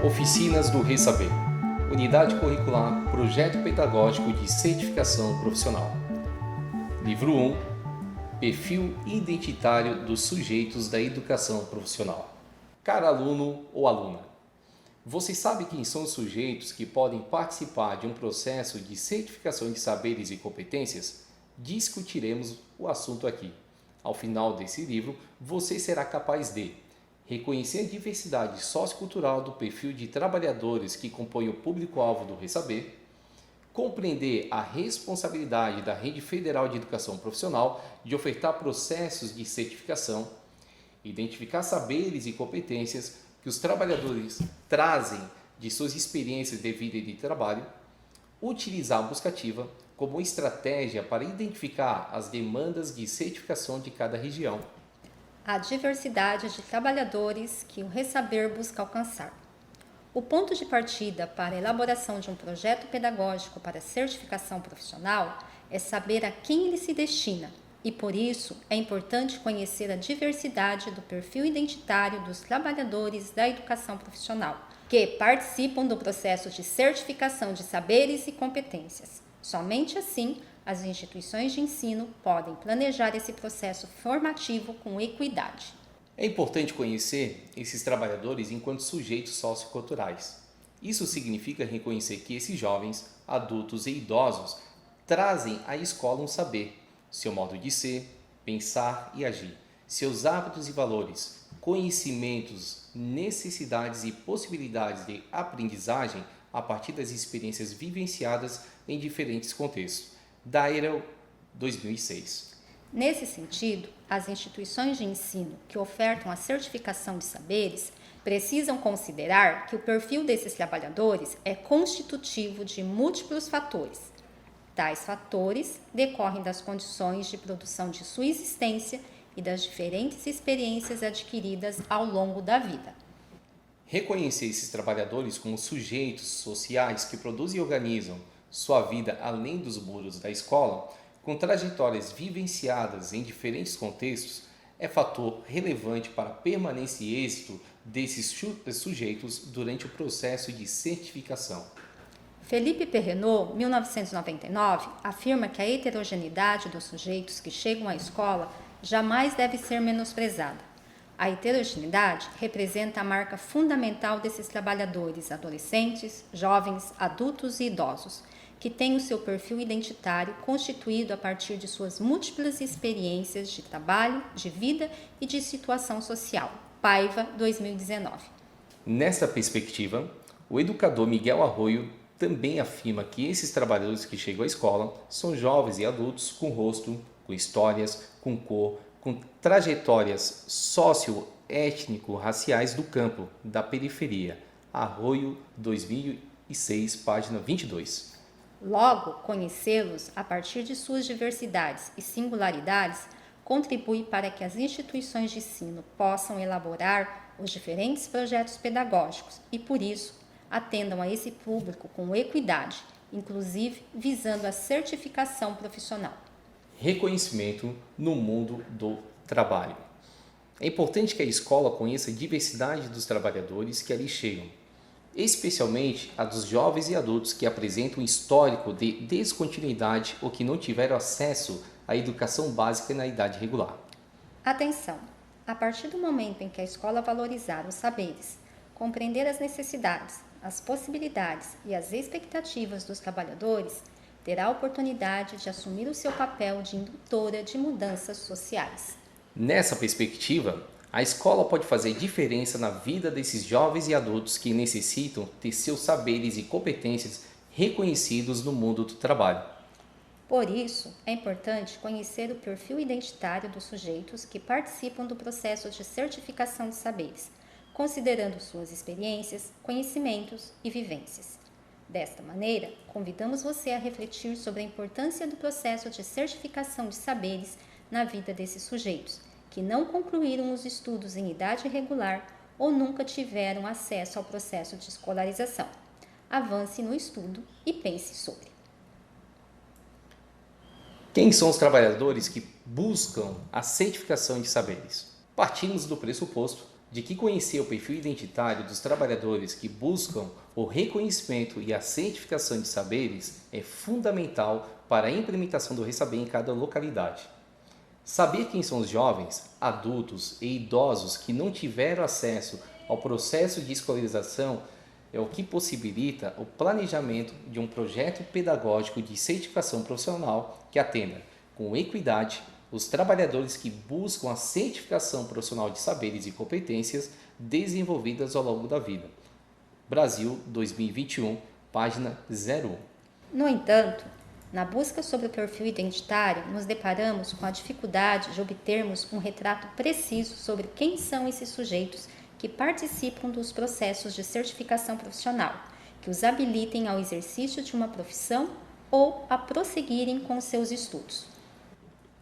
Oficinas do Ressaber. Unidade Curricular, Projeto Pedagógico de Certificação Profissional. Livro 1. Perfil identitário dos sujeitos da educação profissional. Caro aluno ou aluna, você sabe quem são os sujeitos que podem participar de um processo de certificação de saberes e competências? Discutiremos o assunto aqui. Ao final desse livro, você será capaz de reconhecer a diversidade sociocultural do perfil de trabalhadores que compõem o público-alvo do Ressaber, compreender a responsabilidade da Rede Federal de Educação Profissional de ofertar processos de certificação, identificar saberes e competências que os trabalhadores trazem de suas experiências de vida e de trabalho, utilizar a busca ativa como estratégia para identificar as demandas de certificação de cada região. A diversidade de trabalhadores que o Ressaber busca alcançar. O ponto de partida para a elaboração de um projeto pedagógico para certificação profissional é saber a quem ele se destina e, por isso, é importante conhecer a diversidade do perfil identitário dos trabalhadores da educação profissional, que participam do processo de certificação de saberes e competências. Somente assim, as instituições de ensino podem planejar esse processo formativo com equidade. É importante conhecer esses trabalhadores enquanto sujeitos socioculturais. Isso significa reconhecer que esses jovens, adultos e idosos trazem à escola um saber, seu modo de ser, pensar e agir, seus hábitos e valores, conhecimentos, necessidades e possibilidades de aprendizagem a partir das experiências vivenciadas em diferentes contextos. Dairel, 2006. Nesse sentido, as instituições de ensino que ofertam a certificação de saberes precisam considerar que o perfil desses trabalhadores é constitutivo de múltiplos fatores. Tais fatores decorrem das condições de produção de sua existência e das diferentes experiências adquiridas ao longo da vida. Reconhecer esses trabalhadores como sujeitos sociais que produzem e organizam sua vida além dos muros da escola, com trajetórias vivenciadas em diferentes contextos, é fator relevante para a permanência e êxito desses sujeitos durante o processo de certificação. Felipe Perrenot, 1999, afirma que a heterogeneidade dos sujeitos que chegam à escola jamais deve ser menosprezada. A heterogeneidade representa a marca fundamental desses trabalhadores adolescentes, jovens, adultos e idosos, que têm o seu perfil identitário constituído a partir de suas múltiplas experiências de trabalho, de vida e de situação social. Paiva, 2019. Nessa perspectiva, o educador Miguel Arroio também afirma que esses trabalhadores que chegam à escola são jovens e adultos com rosto, com histórias, com cor, com trajetórias socio-étnico-raciais do campo, da periferia. Arroio, 2006, página 22. Logo, conhecê-los a partir de suas diversidades e singularidades contribui para que as instituições de ensino possam elaborar os diferentes projetos pedagógicos e, por isso, atendam a esse público com equidade, inclusive visando a certificação profissional. Reconhecimento no mundo do trabalho. É importante que a escola conheça a diversidade dos trabalhadores que ali chegam, especialmente a dos jovens e adultos que apresentam um histórico de descontinuidade ou que não tiveram acesso à educação básica na idade regular. Atenção! A partir do momento em que a escola valorizar os saberes, compreender as necessidades, as possibilidades e as expectativas dos trabalhadores, terá a oportunidade de assumir o seu papel de indutora de mudanças sociais. Nessa perspectiva, a escola pode fazer diferença na vida desses jovens e adultos que necessitam ter seus saberes e competências reconhecidos no mundo do trabalho. Por isso, é importante conhecer o perfil identitário dos sujeitos que participam do processo de certificação de saberes, considerando suas experiências, conhecimentos e vivências. Desta maneira, convidamos você a refletir sobre a importância do processo de certificação de saberes na vida desses sujeitos, que não concluíram os estudos em idade regular ou nunca tiveram acesso ao processo de escolarização. Avance no estudo e pense sobre. Quem são os trabalhadores que buscam a certificação de saberes? Partimos do pressuposto de que conhecer o perfil identitário dos trabalhadores que buscam o reconhecimento e a certificação de saberes é fundamental para a implementação do Resaber em cada localidade. Saber quem são os jovens, adultos e idosos que não tiveram acesso ao processo de escolarização é o que possibilita o planejamento de um projeto pedagógico de certificação profissional que atenda com equidade os trabalhadores que buscam a certificação profissional de saberes e competências desenvolvidas ao longo da vida. Brasil 2021, página 01. No entanto, na busca sobre o perfil identitário, nos deparamos com a dificuldade de obtermos um retrato preciso sobre quem são esses sujeitos que participam dos processos de certificação profissional, que os habilitem ao exercício de uma profissão ou a prosseguirem com seus estudos.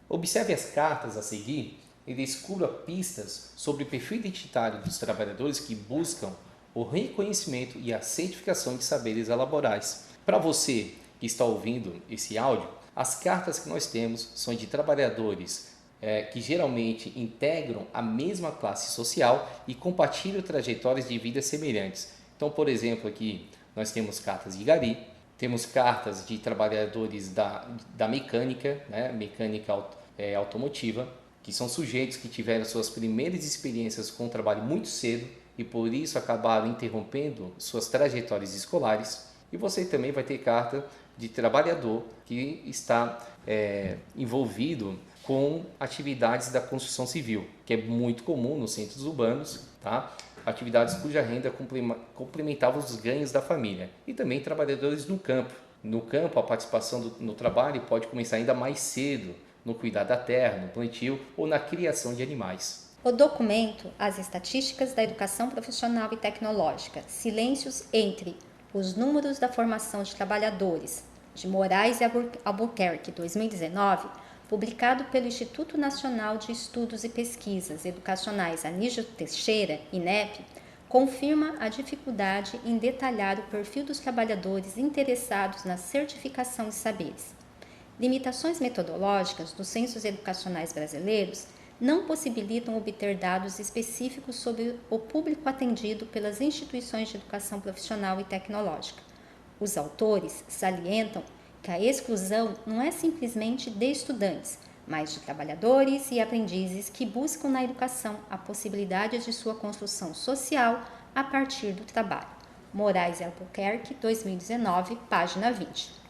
Observe as cartas a seguir e descubra pistas sobre o perfil identitário dos trabalhadores que buscam o reconhecimento e a certificação de saberes laborais. Para você que está ouvindo esse áudio, as cartas que nós temos são de trabalhadores que geralmente integram a mesma classe social e compartilham trajetórias de vida semelhantes. Então, por exemplo, aqui nós temos cartas de gari, temos cartas de trabalhadores da mecânica, né? Mecânica automotiva, que são sujeitos que tiveram suas primeiras experiências com o trabalho muito cedo e por isso acabaram interrompendo suas trajetórias escolares. E você também vai ter carta de trabalhador que está envolvido com atividades da construção civil, que é muito comum nos centros urbanos, tá? Atividades cuja renda complementava os ganhos da família. E também trabalhadores no campo. No campo, a participação no trabalho pode começar ainda mais cedo, no cuidar da terra, no plantio ou na criação de animais. O documento As Estatísticas da Educação Profissional e Tecnológica, Silêncios entre os Números da Formação de Trabalhadores, de Moraes e Albuquerque, 2019, publicado pelo Instituto Nacional de Estudos e Pesquisas Educacionais Anísio Teixeira, INEP, confirma a dificuldade em detalhar o perfil dos trabalhadores interessados na certificação de saberes. Limitações metodológicas dos censos educacionais brasileiros não possibilitam obter dados específicos sobre o público atendido pelas instituições de educação profissional e tecnológica. Os autores salientam que a exclusão não é simplesmente de estudantes, mas de trabalhadores e aprendizes que buscam na educação a possibilidade de sua construção social a partir do trabalho. Moraes e Albuquerque, 2019, página 20.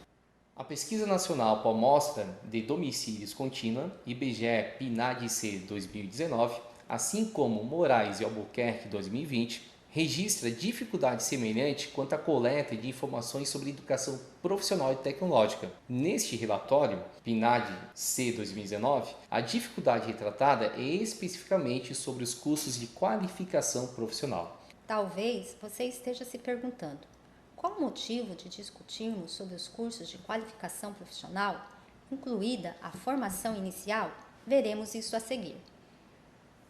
A Pesquisa Nacional por Amostra de Domicílios Contínua, IBGE-PNAD-C 2019, assim como Moraes e Albuquerque 2020, registra dificuldade semelhante quanto à coleta de informações sobre educação profissional e tecnológica. Neste relatório, PNAD-C 2019, a dificuldade retratada é especificamente sobre os cursos de qualificação profissional. Talvez você esteja se perguntando: qual o motivo de discutirmos sobre os cursos de qualificação profissional, incluída a formação inicial? Veremos isso a seguir.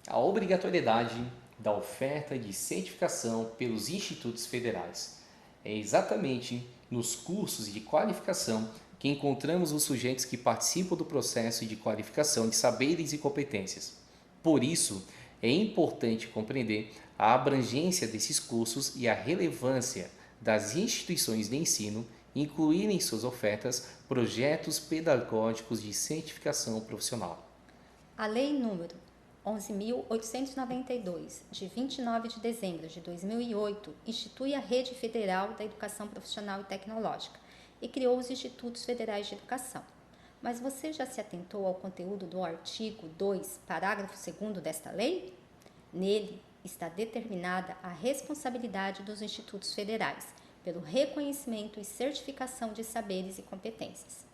A obrigatoriedade da oferta de certificação pelos institutos federais. É exatamente nos cursos de qualificação que encontramos os sujeitos que participam do processo de qualificação de saberes e competências. Por isso, é importante compreender a abrangência desses cursos e a relevância das instituições de ensino incluírem em suas ofertas projetos pedagógicos de certificação profissional. A Lei número 11.892, de 29 de dezembro de 2008, institui a Rede Federal da Educação Profissional e Tecnológica e criou os Institutos Federais de Educação. Mas você já se atentou ao conteúdo do artigo 2, parágrafo 2º desta lei? Nele está determinada a responsabilidade dos institutos federais pelo reconhecimento e certificação de saberes e competências.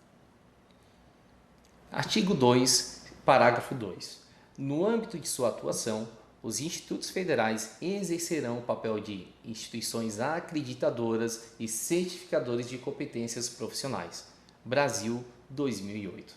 Artigo 2, parágrafo 2. No âmbito de sua atuação, os institutos federais exercerão o papel de instituições acreditadoras e certificadores de competências profissionais. Brasil, 2008.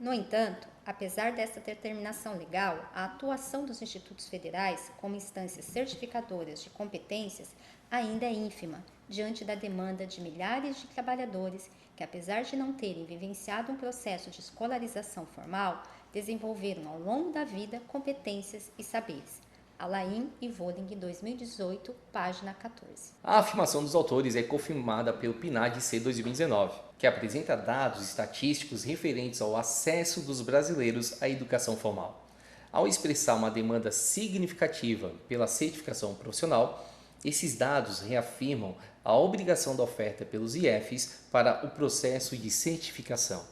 No entanto, apesar desta determinação legal, a atuação dos institutos federais como instâncias certificadoras de competências ainda é ínfima diante da demanda de milhares de trabalhadores que, apesar de não terem vivenciado um processo de escolarização formal, desenvolveram ao longo da vida competências e saberes. Alain e Voling, 2018, página 14. A afirmação dos autores é confirmada pelo PNAD-C 2019, que apresenta dados estatísticos referentes ao acesso dos brasileiros à educação formal. Ao expressar uma demanda significativa pela certificação profissional, esses dados reafirmam a obrigação da oferta pelos IFs para o processo de certificação.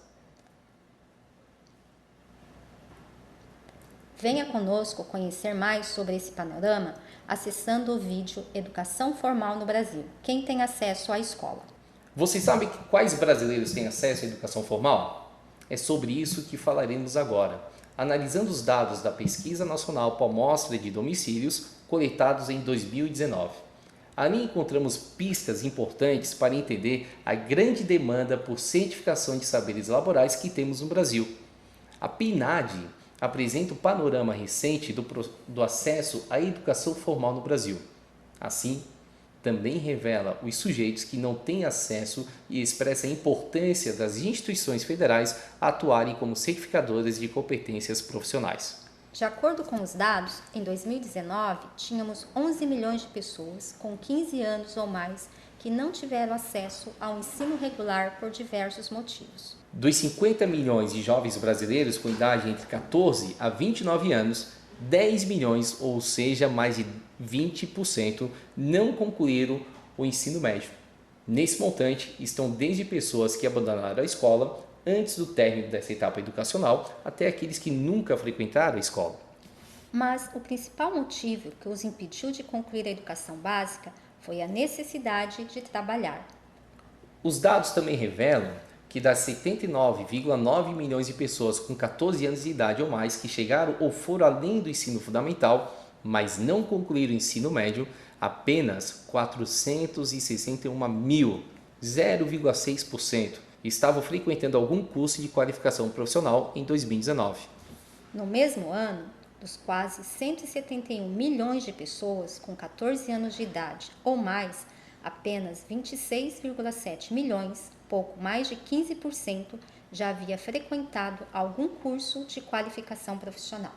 Venha conosco conhecer mais sobre esse panorama acessando o vídeo Educação Formal no Brasil. Quem tem acesso à escola? Você sabe quais brasileiros têm acesso à educação formal? É sobre isso que falaremos agora, analisando os dados da Pesquisa Nacional por Amostra de Domicílios coletados em 2019. Ali encontramos pistas importantes para entender a grande demanda por certificação de saberes laborais que temos no Brasil. A PNAD apresenta o panorama recente do acesso à educação formal no Brasil. Assim, também revela os sujeitos que não têm acesso e expressa a importância das instituições federais atuarem como certificadoras de competências profissionais. De acordo com os dados, em 2019, tínhamos 11 milhões de pessoas com 15 anos ou mais que não tiveram acesso ao ensino regular por diversos motivos. Dos 50 milhões de jovens brasileiros com idade entre 14 a 29 anos, 10 milhões, ou seja, mais de 20%, não concluíram o ensino médio. Nesse montante estão desde pessoas que abandonaram a escola antes do término dessa etapa educacional, até aqueles que nunca frequentaram a escola. Mas o principal motivo que os impediu de concluir a educação básica foi a necessidade de trabalhar. Os dados também revelam que das 79,9 milhões de pessoas com 14 anos de idade ou mais que chegaram ou foram além do ensino fundamental, mas não concluíram o ensino médio, apenas 461 mil, 0,6%, estavam frequentando algum curso de qualificação profissional em 2019. No mesmo ano, dos quase 171 milhões de pessoas com 14 anos de idade ou mais, apenas 26,7 milhões, pouco mais de 15%, já havia frequentado algum curso de qualificação profissional.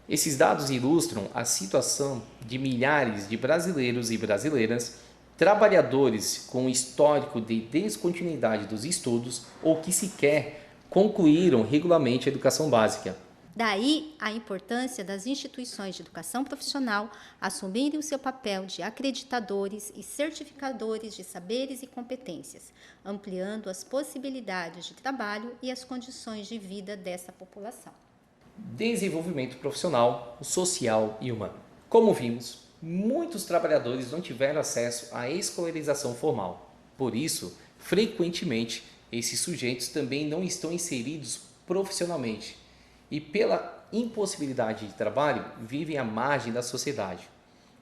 Esses dados ilustram a situação de milhares de brasileiros e brasileiras, trabalhadores com histórico de descontinuidade dos estudos ou que sequer concluíram regularmente a educação básica. Daí a importância das instituições de educação profissional assumirem o seu papel de acreditadores e certificadores de saberes e competências, ampliando as possibilidades de trabalho e as condições de vida dessa população. Desenvolvimento profissional, social e humano. Como vimos, muitos trabalhadores não tiveram acesso à escolarização formal. Por isso, frequentemente, esses sujeitos também não estão inseridos profissionalmente e, pela impossibilidade de trabalho, vivem à margem da sociedade.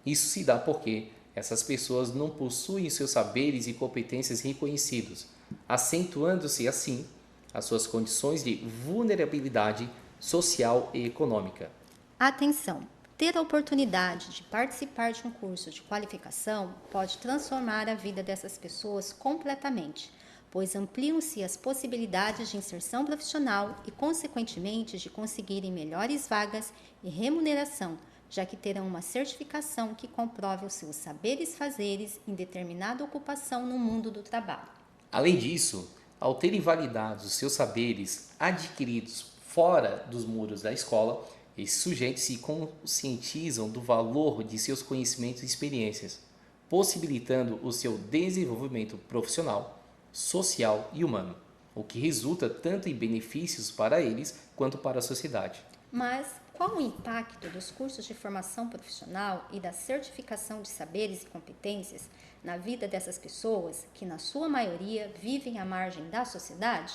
Isso se dá porque essas pessoas não possuem seus saberes e competências reconhecidos, acentuando-se assim as suas condições de vulnerabilidade social e econômica. Atenção! Ter a oportunidade de participar de um curso de qualificação pode transformar a vida dessas pessoas completamente, pois ampliam-se as possibilidades de inserção profissional e, consequentemente, de conseguirem melhores vagas e remuneração, já que terão uma certificação que comprove os seus saberes fazeres em determinada ocupação no mundo do trabalho. Além disso, ao terem validados os seus saberes adquiridos fora dos muros da escola, esses sujeitos se conscientizam do valor de seus conhecimentos e experiências, possibilitando o seu desenvolvimento profissional, social e humano, o que resulta tanto em benefícios para eles quanto para a sociedade. Mas qual o impacto dos cursos de formação profissional e da certificação de saberes e competências na vida dessas pessoas que, na sua maioria, vivem à margem da sociedade?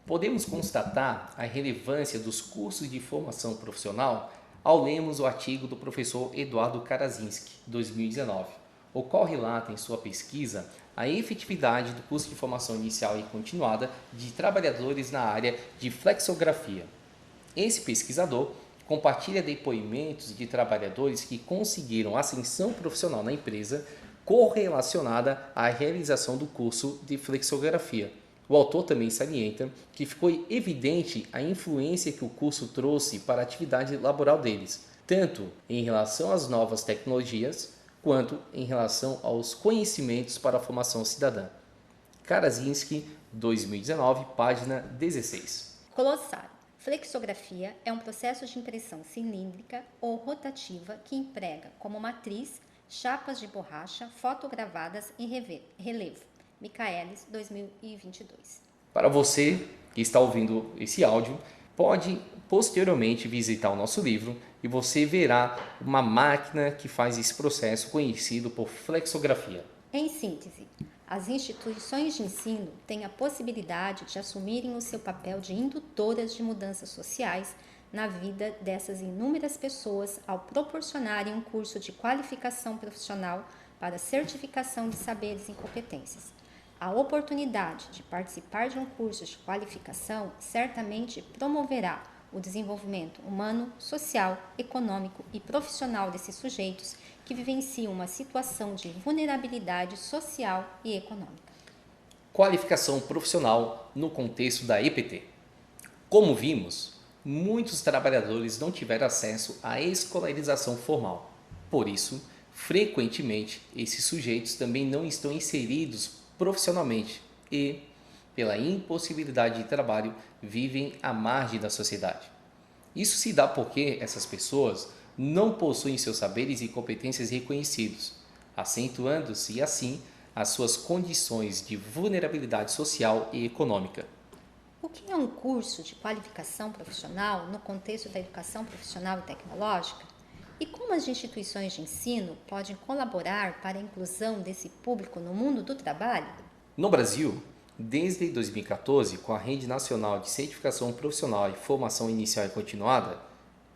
Podemos constatar a relevância dos cursos de formação profissional ao lermos o artigo do professor Eduardo Karazinski, 2019, o qual relata em sua pesquisa a efetividade do curso de formação inicial e continuada de trabalhadores na área de flexografia. Esse pesquisador compartilha depoimentos de trabalhadores que conseguiram ascensão profissional na empresa correlacionada à realização do curso de flexografia, O autor também salienta que ficou evidente a influência que o curso trouxe para a atividade laboral deles, tanto em relação às novas tecnologias, quanto em relação aos conhecimentos para a formação cidadã. Karazinski, 2019, página 16. Glossário. Flexografia é um processo de impressão cilíndrica ou rotativa que emprega como matriz chapas de borracha fotogravadas em relevo. Michaelis, 2022. Para você que está ouvindo esse áudio, pode posteriormente visitar o nosso livro e você verá uma máquina que faz esse processo conhecido por flexografia. Em síntese, as instituições de ensino têm a possibilidade de assumirem o seu papel de indutoras de mudanças sociais na vida dessas inúmeras pessoas ao proporcionarem um curso de qualificação profissional para certificação de saberes e competências. A oportunidade de participar de um curso de qualificação certamente promoverá o desenvolvimento humano, social, econômico e profissional desses sujeitos que vivenciam uma situação de vulnerabilidade social e econômica. Qualificação profissional no contexto da EPT. Como vimos, muitos trabalhadores não tiveram acesso à escolarização formal. Por isso, frequentemente, esses sujeitos também não estão inseridos profissionalmente e, pela impossibilidade de trabalho, vivem à margem da sociedade. Isso se dá porque essas pessoas não possuem seus saberes e competências reconhecidos, acentuando-se assim as suas condições de vulnerabilidade social e econômica. O que é um curso de qualificação profissional no contexto da educação profissional e tecnológica? E como as instituições de ensino podem colaborar para a inclusão desse público no mundo do trabalho? No Brasil, desde 2014, com a Rede Nacional de Certificação Profissional e Formação Inicial e Continuada,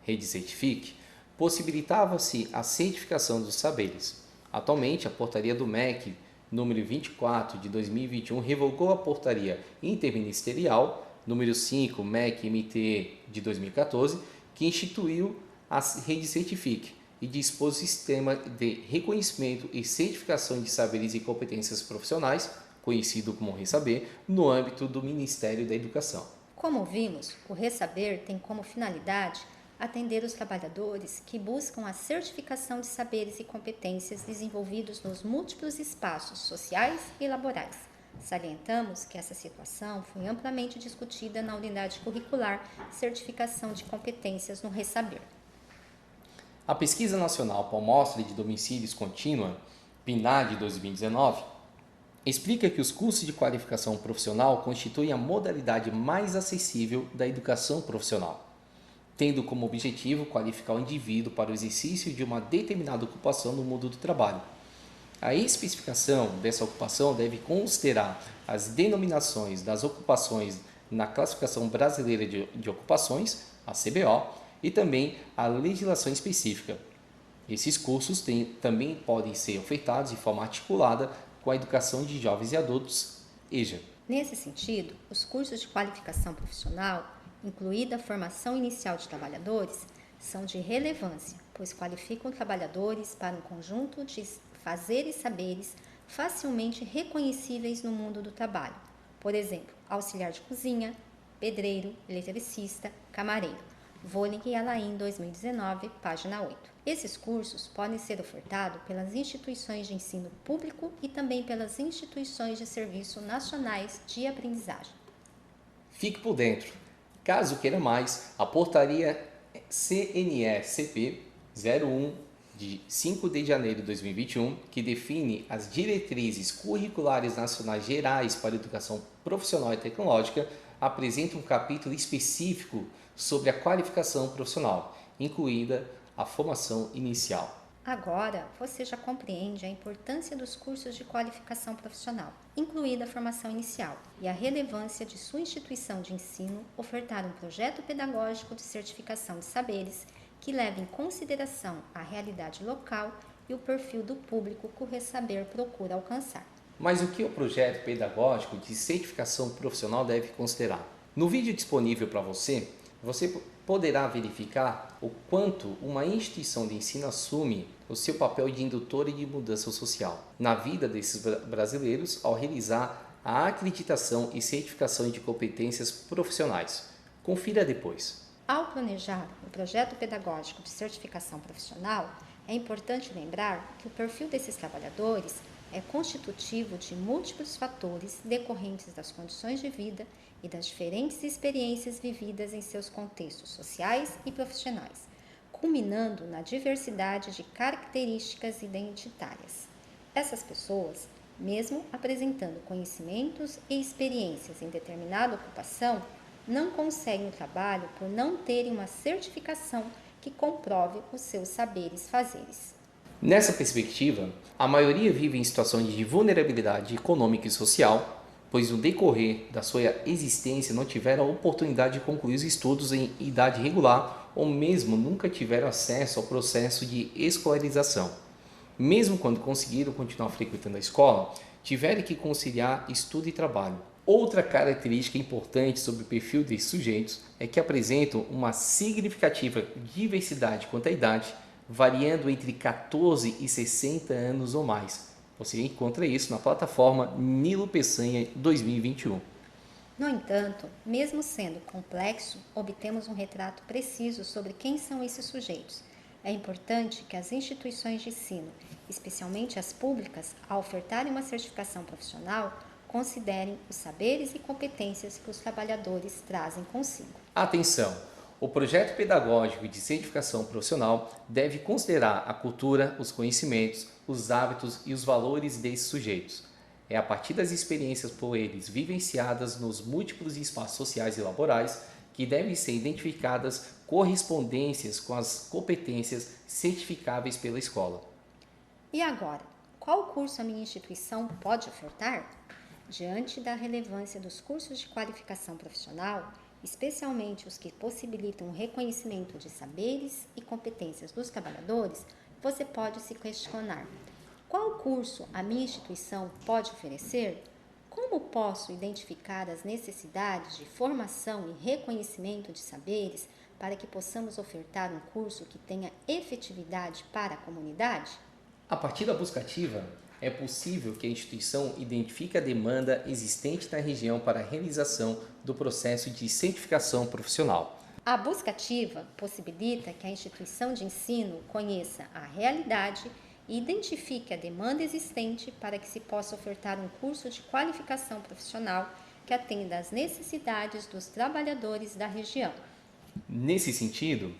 Rede Certifique, possibilitava-se a certificação dos saberes. Atualmente, a portaria do MEC, número 24 de 2021, revogou a portaria interministerial, número 5, MEC-MT de 2014, que instituiu a Rede Certifique e dispôs o sistema de reconhecimento e certificação de saberes e competências profissionais, conhecido como Resaber, no âmbito do Ministério da Educação. Como vimos, o Resaber tem como finalidade atender os trabalhadores que buscam a certificação de saberes e competências desenvolvidos nos múltiplos espaços sociais e laborais. Salientamos que essa situação foi amplamente discutida na unidade curricular Certificação de Competências no Resaber. A Pesquisa Nacional por Amostra de Domicílios Contínua, PNAD 2019, explica que os cursos de qualificação profissional constituem a modalidade mais acessível da educação profissional, tendo como objetivo qualificar o indivíduo para o exercício de uma determinada ocupação no mundo do trabalho. A especificação dessa ocupação deve considerar as denominações das ocupações na Classificação Brasileira de Ocupações, a CBO, e também a legislação específica. Esses cursos também podem ser ofertados de forma articulada com a educação de jovens e adultos, EJA. Nesse sentido, os cursos de qualificação profissional, incluída a formação inicial de trabalhadores, são de relevância, pois qualificam trabalhadores para um conjunto de fazeres e saberes facilmente reconhecíveis no mundo do trabalho. Por exemplo, auxiliar de cozinha, pedreiro, eletricista, camareiro. Voling e Alain, 2019, página 8. Esses cursos podem ser ofertados pelas instituições de ensino público e também pelas instituições de serviço nacionais de aprendizagem. Fique por dentro. Caso queira mais, a portaria CNE-CP 01 de 5 de janeiro de 2021, que define as diretrizes curriculares nacionais gerais para a educação profissional e tecnológica, apresenta um capítulo específico sobre a qualificação profissional, incluída a formação inicial. Agora, você já compreende a importância dos cursos de qualificação profissional, incluída a formação inicial, e a relevância de sua instituição de ensino ofertar um projeto pedagógico de certificação de saberes que leve em consideração a realidade local e o perfil do público que o Resaber procura alcançar. Mas o que o projeto pedagógico de certificação profissional deve considerar? No vídeo disponível para você poderá verificar o quanto uma instituição de ensino assume o seu papel de indutora e de mudança social na vida desses brasileiros ao realizar a acreditação e certificação de competências profissionais. Confira depois. Ao planejar o projeto pedagógico de certificação profissional, é importante lembrar que o perfil desses trabalhadores é constitutivo de múltiplos fatores decorrentes das condições de vida e das diferentes experiências vividas em seus contextos sociais e profissionais, culminando na diversidade de características identitárias. Essas pessoas, mesmo apresentando conhecimentos e experiências em determinada ocupação, não conseguem o trabalho por não terem uma certificação que comprove os seus saberes-fazeres. Nessa perspectiva, a maioria vive em situações de vulnerabilidade econômica e social, pois no decorrer da sua existência não tiveram a oportunidade de concluir os estudos em idade regular ou mesmo nunca tiveram acesso ao processo de escolarização. Mesmo quando conseguiram continuar frequentando a escola, tiveram que conciliar estudo e trabalho. Outra característica importante sobre o perfil desses sujeitos é que apresentam uma significativa diversidade quanto à idade, variando entre 14 e 60 anos ou mais. Você encontra isso na plataforma Nilo Peçanha 2021. No entanto, mesmo sendo complexo, obtemos um retrato preciso sobre quem são esses sujeitos. É importante que as instituições de ensino, especialmente as públicas, ao ofertarem uma certificação profissional, considerem os saberes e competências que os trabalhadores trazem consigo. Atenção! O projeto pedagógico de certificação profissional deve considerar a cultura, os conhecimentos, os hábitos e os valores desses sujeitos. É a partir das experiências por eles vivenciadas nos múltiplos espaços sociais e laborais que devem ser identificadas correspondências com as competências certificáveis pela escola. E agora, qual curso a minha instituição pode ofertar? Diante da relevância dos cursos de qualificação profissional, especialmente os que possibilitam o reconhecimento de saberes e competências dos trabalhadores, você pode se questionar: qual curso a minha instituição pode oferecer? Como posso identificar as necessidades de formação e reconhecimento de saberes para que possamos ofertar um curso que tenha efetividade para a comunidade? A partir da busca ativa, é possível que a instituição identifique a demanda existente na região para a realização do processo de certificação profissional. A busca ativa possibilita que a instituição de ensino conheça a realidade e identifique a demanda existente para que se possa ofertar um curso de qualificação profissional que atenda às necessidades dos trabalhadores da região. Nesse sentido,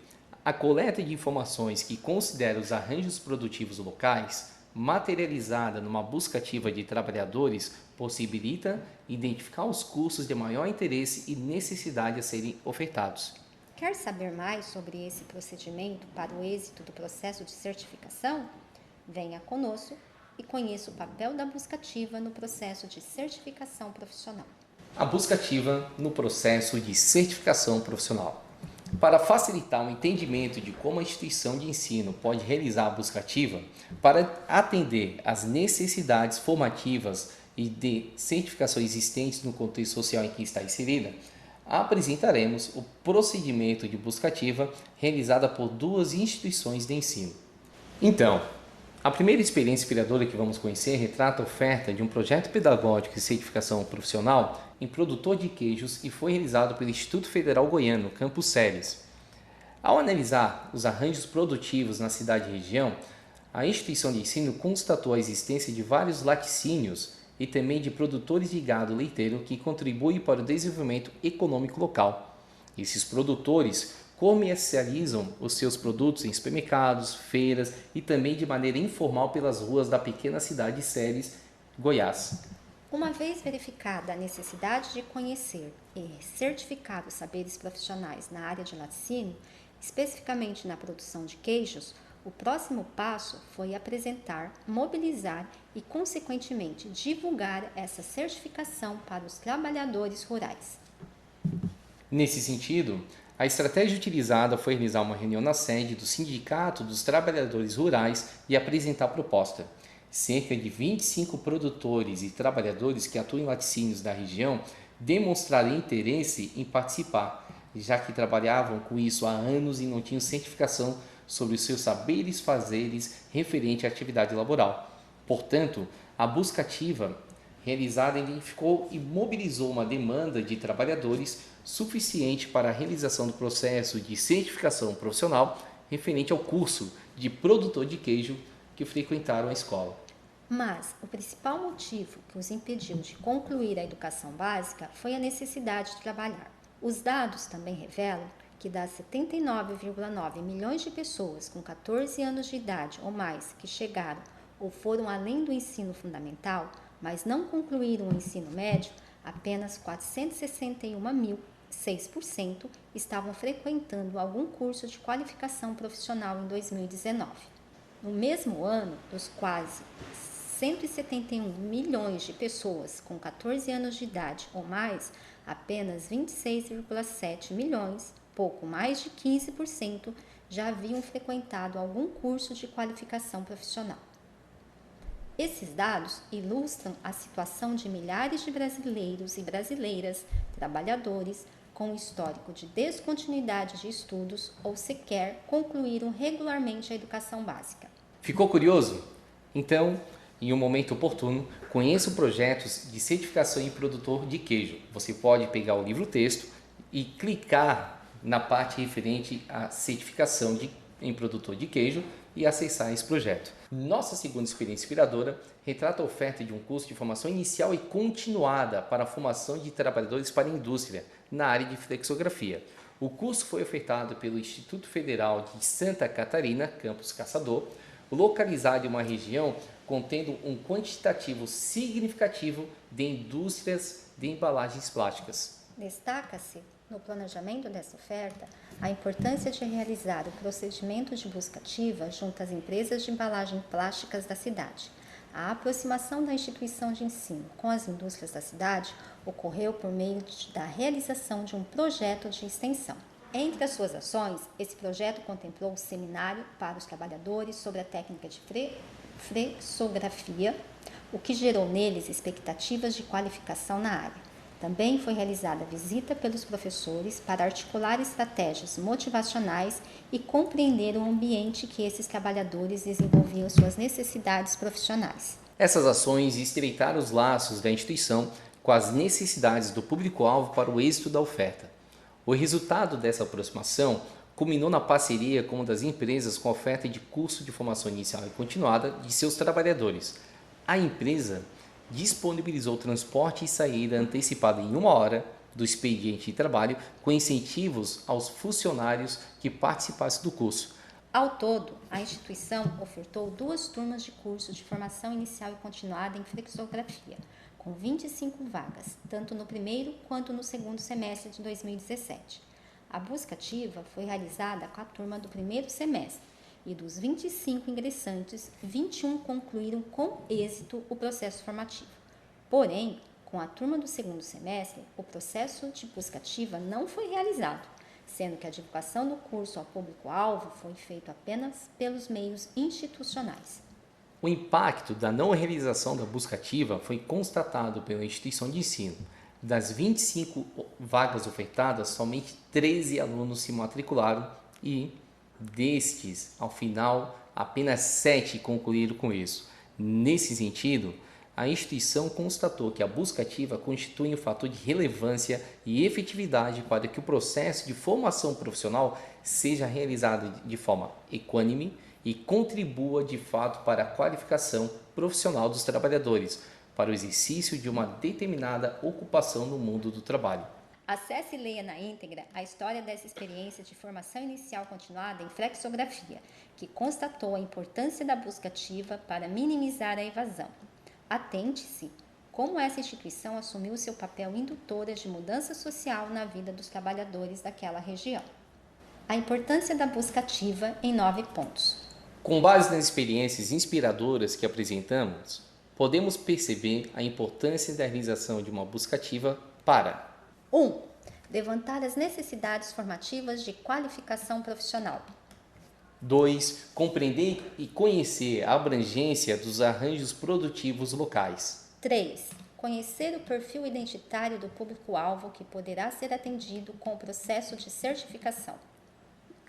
a coleta de informações que considera os arranjos produtivos locais, materializada numa busca ativa de trabalhadores, possibilita identificar os cursos de maior interesse e necessidade a serem ofertados. Quer saber mais sobre esse procedimento para o êxito do processo de certificação? Venha conosco e conheça o papel da busca ativa no processo de certificação profissional. A busca ativa no processo de certificação profissional. Para facilitar o entendimento de como a instituição de ensino pode realizar a busca ativa, para atender às necessidades formativas e de certificação existentes no contexto social em que está inserida, apresentaremos o procedimento de busca ativa realizada por duas instituições de ensino. Então, a primeira experiência inspiradora que vamos conhecer retrata a oferta de um projeto pedagógico de certificação profissional em produtor de queijos e foi realizado pelo Instituto Federal Goiano, Campus Ceres. Ao analisar os arranjos produtivos na cidade e região, a instituição de ensino constatou a existência de vários laticínios e também de produtores de gado leiteiro que contribuem para o desenvolvimento econômico local. Esses produtores comercializam os seus produtos em supermercados, feiras e também de maneira informal pelas ruas da pequena cidade de Ceres, Goiás. Uma vez verificada a necessidade de conhecer e certificar os saberes profissionais na área de laticínio, especificamente na produção de queijos, o próximo passo foi apresentar, mobilizar e, consequentemente, divulgar essa certificação para os trabalhadores rurais. Nesse sentido, a estratégia utilizada foi realizar uma reunião na sede do Sindicato dos Trabalhadores Rurais e apresentar a proposta. Cerca de 25 produtores e trabalhadores que atuam em laticínios da região demonstraram interesse em participar, já que trabalhavam com isso há anos e não tinham certificação sobre os seus saberes-fazeres referente à atividade laboral. Portanto, a busca ativa realizada identificou e mobilizou uma demanda de trabalhadores suficiente para a realização do processo de certificação profissional referente ao curso de produtor de queijo que frequentaram a escola. Mas o principal motivo que os impediu de concluir a educação básica foi a necessidade de trabalhar. Os dados também revelam que das 79,9 milhões de pessoas com 14 anos de idade ou mais que chegaram ou foram além do ensino fundamental, mas não concluíram o ensino médio, apenas 461.006% estavam frequentando algum curso de qualificação profissional em 2019. No mesmo ano, dos quase 171 milhões de pessoas com 14 anos de idade ou mais, apenas 26,7 milhões, pouco mais de 15%, já haviam frequentado algum curso de qualificação profissional. Esses dados ilustram a situação de milhares de brasileiros e brasileiras, trabalhadores, com histórico de descontinuidade de estudos ou sequer concluíram regularmente a educação básica. Ficou curioso? Então, em um momento oportuno, conheça projetos de certificação em produtor de queijo. Você pode pegar o livro-texto e clicar na parte referente à certificação em produtor de queijo e acessar esse projeto. Nossa segunda experiência inspiradora retrata a oferta de um curso de formação inicial e continuada para a formação de trabalhadores para a indústria na área de flexografia. O curso foi ofertado pelo Instituto Federal de Santa Catarina, campus Caçador, localizado em uma região contendo um quantitativo significativo de indústrias de embalagens plásticas. Destaca-se, no planejamento dessa oferta, a importância de realizar o procedimento de busca ativa junto às empresas de embalagem plásticas da cidade. A aproximação da instituição de ensino com as indústrias da cidade ocorreu por meio da realização de um projeto de extensão. Entre as suas ações, esse projeto contemplou um seminário para os trabalhadores sobre a técnica de flexografia, o que gerou neles expectativas de qualificação na área. Também foi realizada visita pelos professores para articular estratégias motivacionais e compreender o ambiente que esses trabalhadores desenvolviam suas necessidades profissionais. Essas ações estreitaram os laços da instituição com as necessidades do público-alvo para o êxito da oferta. O resultado dessa aproximação culminou na parceria com uma das empresas com a oferta de curso de formação inicial e continuada de seus trabalhadores. A empresa disponibilizou transporte e saída antecipada em 1 hora do expediente de trabalho com incentivos aos funcionários que participassem do curso. Ao todo, a instituição ofertou 2 turmas de curso de formação inicial e continuada em flexografia, com 25 vagas, tanto no primeiro quanto no segundo semestre de 2017. A busca ativa foi realizada com a turma do primeiro semestre e dos 25 ingressantes, 21 concluíram com êxito o processo formativo. Porém, com a turma do segundo semestre, o processo de busca ativa não foi realizado, sendo que a divulgação do curso ao público-alvo foi feita apenas pelos meios institucionais. O impacto da não realização da busca ativa foi constatado pela instituição de ensino. Das 25 vagas ofertadas, somente 13 alunos se matricularam e, destes, ao final, apenas 7 concluíram com isso. Nesse sentido, a instituição constatou que a busca ativa constitui um fator de relevância e efetividade para que o processo de formação profissional seja realizado de forma equânime e contribua de fato para a qualificação profissional dos trabalhadores, para o exercício de uma determinada ocupação no mundo do trabalho. Acesse e leia na íntegra a história dessa experiência de formação inicial continuada em flexografia, que constatou a importância da busca ativa para minimizar a evasão. Atente-se como essa instituição assumiu seu papel indutora de mudança social na vida dos trabalhadores daquela região. A importância da busca ativa em 9 pontos. Com base nas experiências inspiradoras que apresentamos, podemos perceber a importância da realização de uma busca ativa para 1. Levantar as necessidades formativas de qualificação profissional. 2. Compreender e conhecer a abrangência dos arranjos produtivos locais. 3. Conhecer o perfil identitário do público-alvo que poderá ser atendido com o processo de certificação.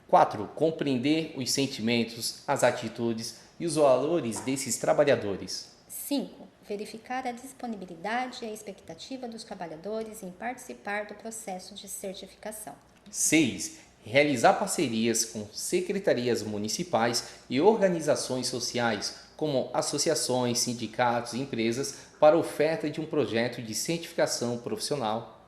4. Compreender os sentimentos, as atitudes e os valores desses trabalhadores. 5. verificar a disponibilidade e a expectativa dos trabalhadores em participar do processo de certificação. 6. Realizar parcerias com secretarias municipais e organizações sociais, como associações, sindicatos e empresas, para a oferta de um projeto de certificação profissional.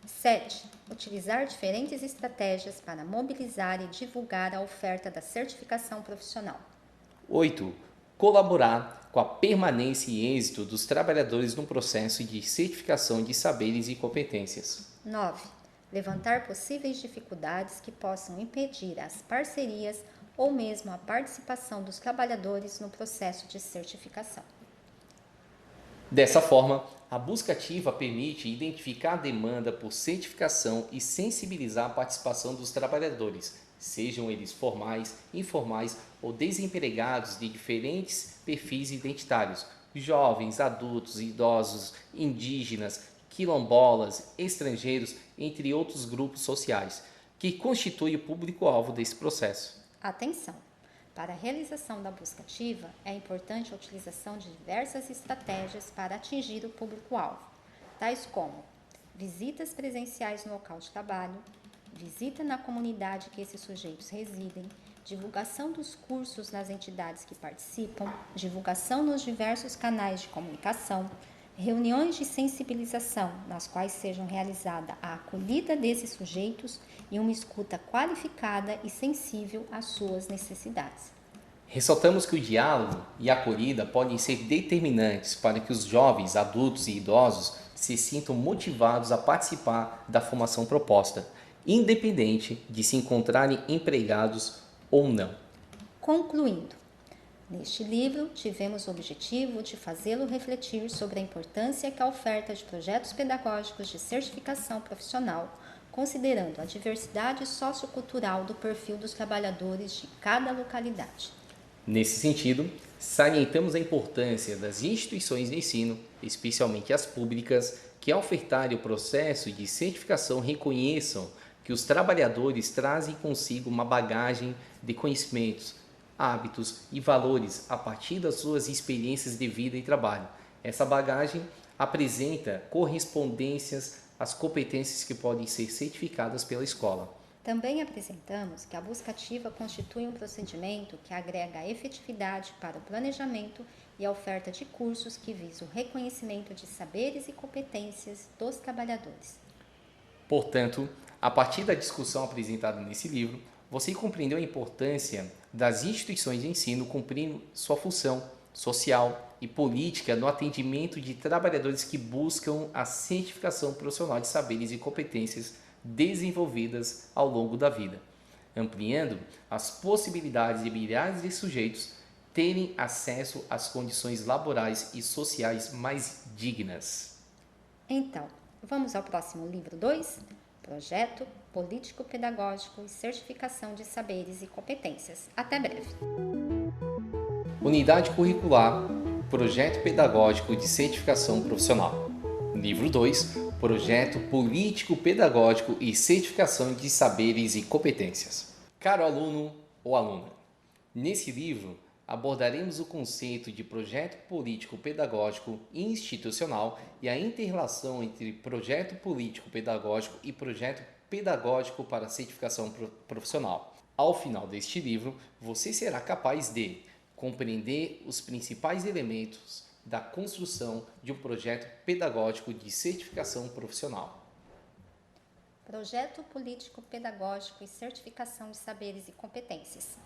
7. Utilizar diferentes estratégias para mobilizar e divulgar a oferta da certificação profissional. 8. Colaborar com a permanência e êxito dos trabalhadores no processo de certificação de saberes e competências. 9. Levantar possíveis dificuldades que possam impedir as parcerias ou mesmo a participação dos trabalhadores no processo de certificação. Dessa forma, a busca ativa permite identificar a demanda por certificação e sensibilizar a participação dos trabalhadores, sejam eles formais, informais ou desempregados de diferentes perfis identitários, jovens, adultos, idosos, indígenas, quilombolas, estrangeiros, entre outros grupos sociais, que constituem o público-alvo desse processo. Atenção! Para a realização da busca ativa, é importante a utilização de diversas estratégias para atingir o público-alvo, tais como visitas presenciais no local de trabalho, visita na comunidade que esses sujeitos residem, divulgação dos cursos nas entidades que participam, divulgação nos diversos canais de comunicação, reuniões de sensibilização, nas quais sejam realizada a acolhida desses sujeitos e uma escuta qualificada e sensível às suas necessidades. Ressaltamos que o diálogo e a acolhida podem ser determinantes para que os jovens, adultos e idosos se sintam motivados a participar da formação proposta, independente de se encontrarem empregados ou não. Concluindo, neste livro tivemos o objetivo de fazê-lo refletir sobre a importância que a oferta de projetos pedagógicos de certificação profissional, considerando a diversidade sociocultural do perfil dos trabalhadores de cada localidade. Nesse sentido, salientamos a importância das instituições de ensino, especialmente as públicas, que ao ofertarem o processo de certificação reconheçam que os trabalhadores trazem consigo uma bagagem de conhecimentos, hábitos e valores a partir das suas experiências de vida e trabalho. Essa bagagem apresenta correspondências às competências que podem ser certificadas pela escola. Também apresentamos que a busca ativa constitui um procedimento que agrega efetividade para o planejamento e a oferta de cursos que visam o reconhecimento de saberes e competências dos trabalhadores. Portanto, a partir da discussão apresentada nesse livro, você compreendeu a importância das instituições de ensino cumprindo sua função social e política no atendimento de trabalhadores que buscam a certificação profissional de saberes e competências desenvolvidas ao longo da vida, ampliando as possibilidades de milhares de sujeitos terem acesso às condições laborais e sociais mais dignas. Então, vamos ao próximo livro 2? Projeto Político-Pedagógico e Certificação de Saberes e Competências. Até breve. Unidade Curricular, Projeto Pedagógico de Certificação Profissional. Livro 2, Projeto Político-Pedagógico e Certificação de Saberes e Competências. Caro aluno ou aluna, nesse livro abordaremos o conceito de projeto político-pedagógico institucional e a inter-relação entre projeto político-pedagógico e projeto pedagógico para certificação profissional. Ao final deste livro, você será capaz de compreender os principais elementos da construção de um projeto pedagógico de certificação profissional. Projeto Político-Pedagógico e Certificação de Saberes e Competências.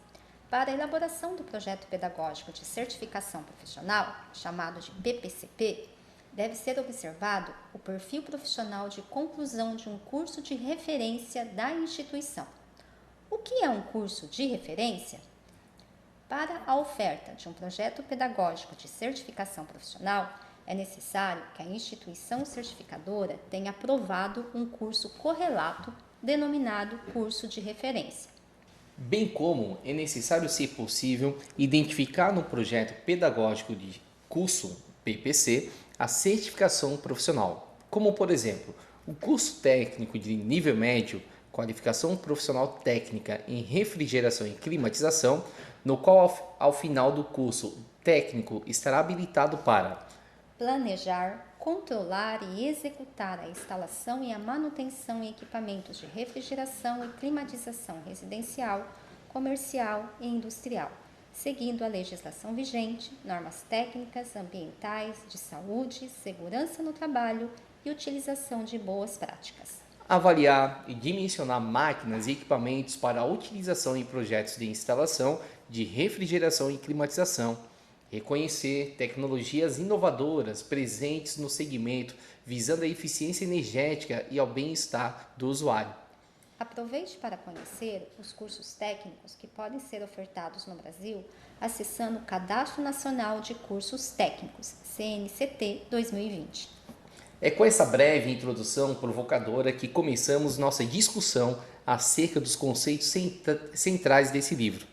Para a elaboração do projeto pedagógico de certificação profissional, chamado de PPCP, deve ser observado o perfil profissional de conclusão de um curso de referência da instituição. O que é um curso de referência? Para a oferta de um projeto pedagógico de certificação profissional, é necessário que a instituição certificadora tenha aprovado um curso correlato denominado curso de referência. Bem como é necessário, se possível, identificar no projeto pedagógico de curso PPC a certificação profissional, como por exemplo, o curso técnico de nível médio, qualificação profissional técnica em refrigeração e climatização, no qual ao final do curso técnico estará habilitado para planejar, controlar e executar a instalação e a manutenção em equipamentos de refrigeração e climatização residencial, comercial e industrial, seguindo a legislação vigente, normas técnicas, ambientais, de saúde, segurança no trabalho e utilização de boas práticas. Avaliar e dimensionar máquinas e equipamentos para a utilização em projetos de instalação de refrigeração e climatização. Reconhecer tecnologias inovadoras presentes no segmento, visando a eficiência energética e ao bem-estar do usuário. Aproveite para conhecer os cursos técnicos que podem ser ofertados no Brasil acessando o Cadastro Nacional de Cursos Técnicos, CNCT 2020. É com essa breve introdução provocadora que começamos nossa discussão acerca dos conceitos centrais desse livro: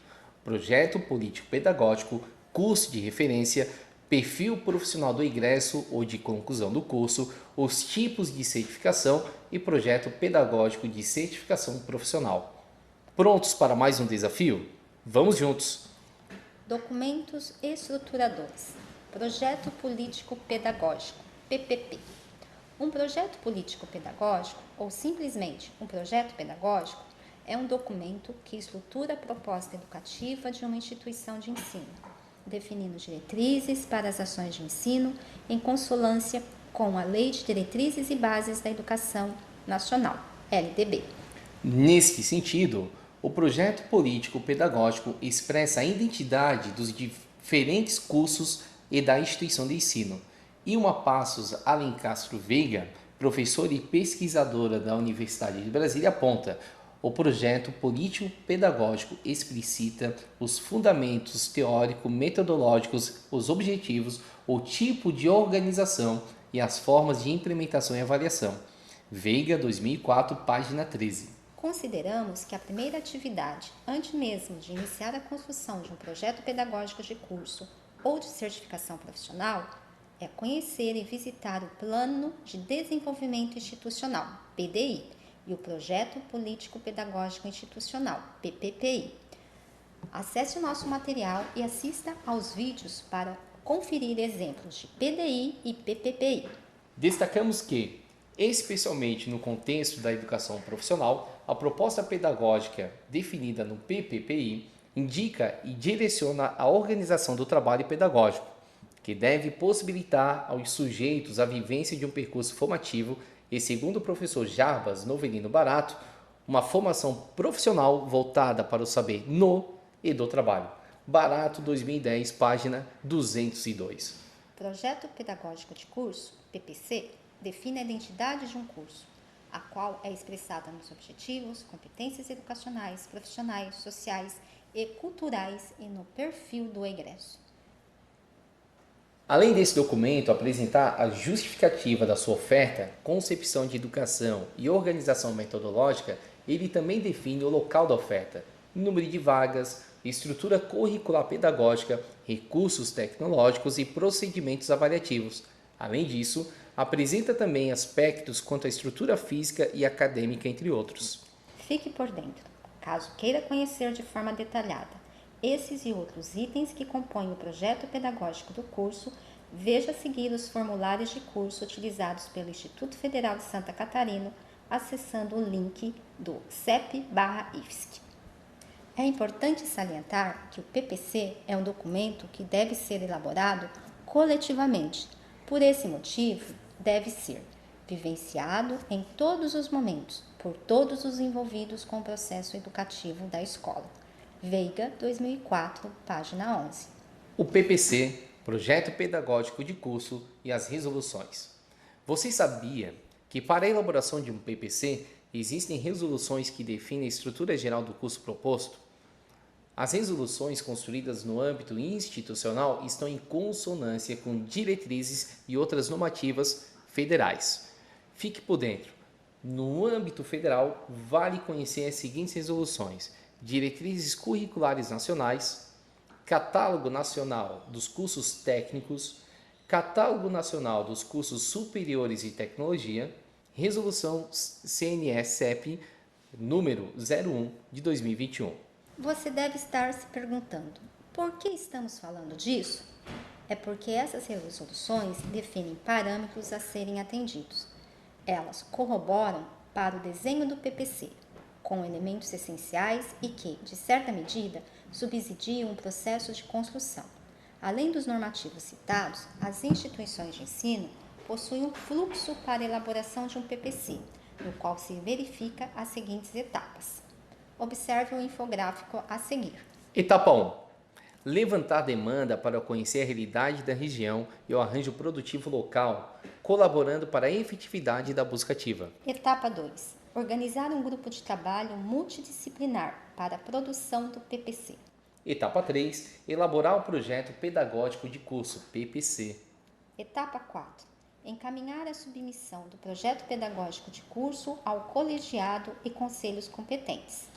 projeto político-pedagógico, curso de referência, perfil profissional do ingresso ou de conclusão do curso, os tipos de certificação e projeto pedagógico de certificação profissional. Prontos para mais um desafio? Vamos juntos! Documentos estruturadores. Projeto político-pedagógico, PPP. Um projeto político-pedagógico, ou simplesmente um projeto pedagógico, é um documento que estrutura a proposta educativa de uma instituição de ensino, definindo diretrizes para as ações de ensino em consonância com a Lei de Diretrizes e Bases da Educação Nacional, LDB. Neste sentido, o projeto político-pedagógico expressa a identidade dos diferentes cursos e da instituição de ensino. Ilma Passos Alencastro Veiga, professora e pesquisadora da Universidade de Brasília, aponta: o projeto político-pedagógico explicita os fundamentos teórico-metodológicos, os objetivos, o tipo de organização e as formas de implementação e avaliação. Veiga, 2004, página 13. Consideramos que a primeira atividade, antes mesmo de iniciar a construção de um projeto pedagógico de curso ou de certificação profissional, é conhecer e visitar o Plano de Desenvolvimento Institucional, PDI, e o Projeto Político-Pedagógico Institucional, PPPI. Acesse o nosso material e assista aos vídeos para conferir exemplos de PDI e PPPI. Destacamos que, especialmente no contexto da educação profissional, a proposta pedagógica definida no PPPI indica e direciona a organização do trabalho pedagógico, que deve possibilitar aos sujeitos a vivência de um percurso formativo e, segundo o professor Jarbas Novelino Barato, uma formação profissional voltada para o saber no e do trabalho. Barato, 2010, página 202. Projeto Pedagógico de Curso, PPC, define a identidade de um curso, a qual é expressada nos objetivos, competências educacionais, profissionais, sociais e culturais e no perfil do egresso. Além desse documento apresentar a justificativa da sua oferta, concepção de educação e organização metodológica, ele também define o local da oferta, número de vagas, estrutura curricular pedagógica, recursos tecnológicos e procedimentos avaliativos. Além disso, apresenta também aspectos quanto à estrutura física e acadêmica, entre outros. Fique por dentro, caso queira conhecer de forma detalhada esses e outros itens que compõem o projeto pedagógico do curso, veja a seguir os formulários de curso utilizados pelo Instituto Federal de Santa Catarina, acessando o link do CEP/IFSC. É importante salientar que o PPC é um documento que deve ser elaborado coletivamente. Por esse motivo, deve ser vivenciado em todos os momentos, por todos os envolvidos com o processo educativo da escola. Veiga, 2004, página 11. O PPC, Projeto Pedagógico de Curso, e as resoluções. Você sabia que para a elaboração de um PPC existem resoluções que definem a estrutura geral do curso proposto? As resoluções construídas no âmbito institucional estão em consonância com diretrizes e outras normativas federais. Fique por dentro. No âmbito federal, vale conhecer as seguintes resoluções: Diretrizes Curriculares Nacionais, Catálogo Nacional dos Cursos Técnicos, Catálogo Nacional dos Cursos Superiores de Tecnologia, Resolução CNE-CEP número 01 de 2021. Você deve estar se perguntando, por que estamos falando disso? é porque essas resoluções definem parâmetros a serem atendidos. Elas corroboram para o desenho do PPC, com elementos essenciais e que, de certa medida, subsidiam o processo de construção. Além dos normativos citados, as instituições de ensino possuem um fluxo para a elaboração de um PPC, no qual se verifica as seguintes etapas. Observe o infográfico a seguir. Etapa 1. Levantar demanda para conhecer a realidade da região e o arranjo produtivo local, colaborando para a efetividade da busca ativa. Etapa 2. Organizar um grupo de trabalho multidisciplinar para a produção do PPC. Etapa 3. Elaborar o projeto pedagógico de curso, PPC. Etapa 4. Encaminhar a submissão do projeto pedagógico de curso ao colegiado e conselhos competentes.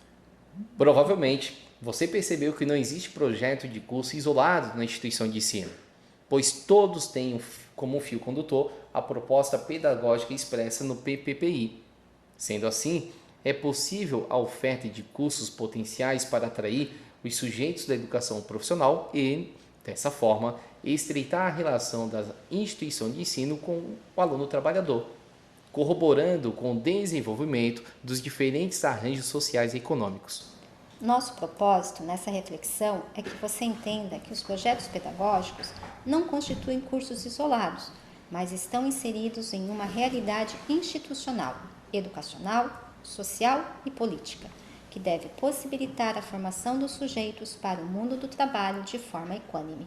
Provavelmente, você percebeu que não existe projeto de curso isolado na instituição de ensino, pois todos têm como fio condutor a proposta pedagógica expressa no PPPI. Sendo assim, é possível a oferta de cursos potenciais para atrair os sujeitos da educação profissional e, dessa forma, estreitar a relação da instituição de ensino com o aluno trabalhador, corroborando com o desenvolvimento dos diferentes arranjos sociais e econômicos. Nosso propósito nessa reflexão é que você entenda que os projetos pedagógicos não constituem cursos isolados, mas estão inseridos em uma realidade institucional, educacional, social e política, que deve possibilitar a formação dos sujeitos para o mundo do trabalho de forma equânime.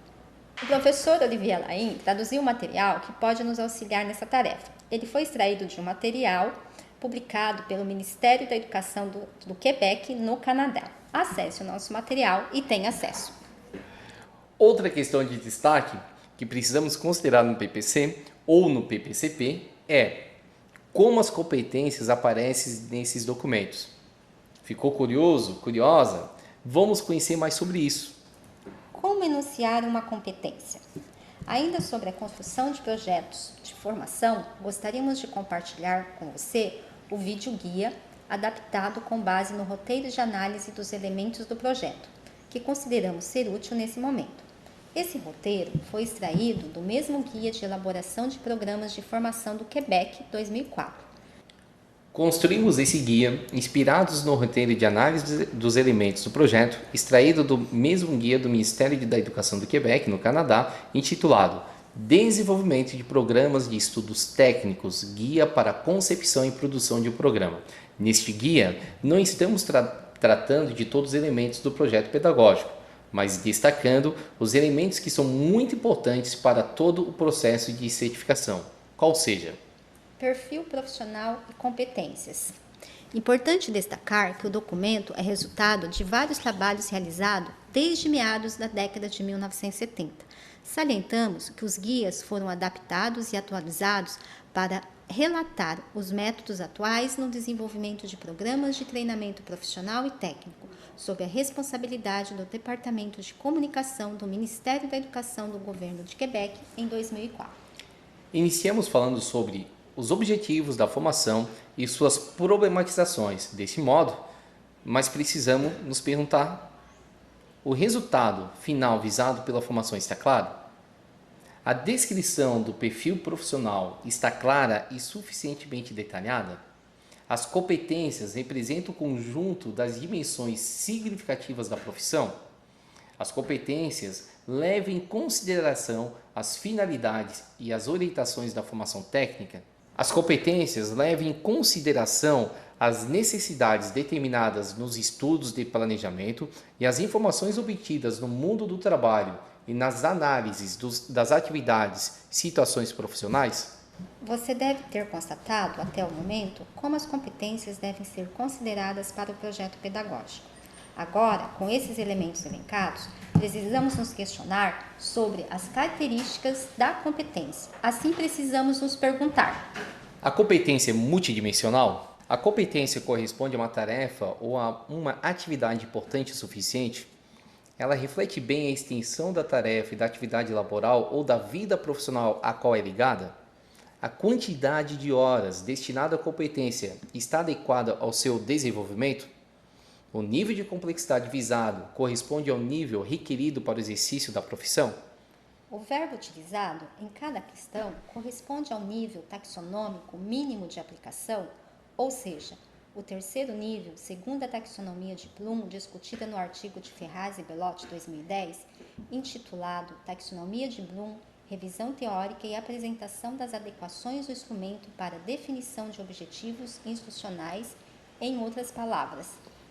O professor Olivier Lain traduziu um material que pode nos auxiliar nessa tarefa. Ele foi extraído de um material publicado pelo Ministério da Educação do Quebec, no Canadá. Acesse o nosso material e tenha acesso. Outra questão de destaque que precisamos considerar no PPC ou no PPCP é como as competências aparecem nesses documentos. Ficou curioso? Curiosa? Vamos conhecer mais sobre isso. Como enunciar uma competência? Ainda sobre a construção de projetos de formação, gostaríamos de compartilhar com você o vídeo guia adaptado com base no roteiro de análise dos elementos do projeto, que consideramos ser útil nesse momento. Esse roteiro foi extraído do mesmo guia de elaboração de programas de formação do Quebec 2004. Construímos esse guia inspirados no roteiro de análise dos elementos do projeto, extraído do mesmo guia do Ministério da Educação do Quebec, no Canadá, intitulado Desenvolvimento de Programas de Estudos Técnicos, Guia para a Concepção e Produção de um Programa. Neste guia, não estamos tratando de todos os elementos do projeto pedagógico, mas destacando os elementos que são muito importantes para todo o processo de certificação, qual seja: perfil profissional e competências. Importante destacar que o documento é resultado de vários trabalhos realizados desde meados da década de 1970. Salientamos que os guias foram adaptados e atualizados para relatar os métodos atuais no desenvolvimento de programas de treinamento profissional e técnico, sob a responsabilidade do Departamento de Comunicação do Ministério da Educação do Governo de Quebec em 2004. Iniciamos falando sobre os objetivos da formação e suas problematizações. Desse modo, mas precisamos nos perguntar: o resultado final visado pela formação está claro? A descrição do perfil profissional está clara e suficientemente detalhada? As competências representam o conjunto das dimensões significativas da profissão? As competências levam em consideração as finalidades e as orientações da formação técnica? As competências levam em consideração as necessidades determinadas nos estudos de planejamento e as informações obtidas no mundo do trabalho e nas análises das atividades, situações profissionais? Você deve ter constatado, até o momento, como as competências devem ser consideradas para o projeto pedagógico. Agora, com esses elementos elencados, precisamos nos questionar sobre as características da competência. Assim, precisamos nos perguntar: a competência é multidimensional? A competência corresponde a uma tarefa ou a uma atividade importante o suficiente? Ela reflete bem a extensão da tarefa e da atividade laboral ou da vida profissional a qual é ligada? A quantidade de horas destinada à competência está adequada ao seu desenvolvimento? O nível de complexidade visado corresponde ao nível requerido para o exercício da profissão? O verbo utilizado em cada questão corresponde ao nível taxonômico mínimo de aplicação, ou seja, o terceiro nível, segundo a taxonomia de Bloom, discutida no artigo de Ferraz e Belotti 2010, intitulado Taxonomia de Bloom, revisão teórica e apresentação das adequações do instrumento para definição de objetivos institucionais, em outras palavras.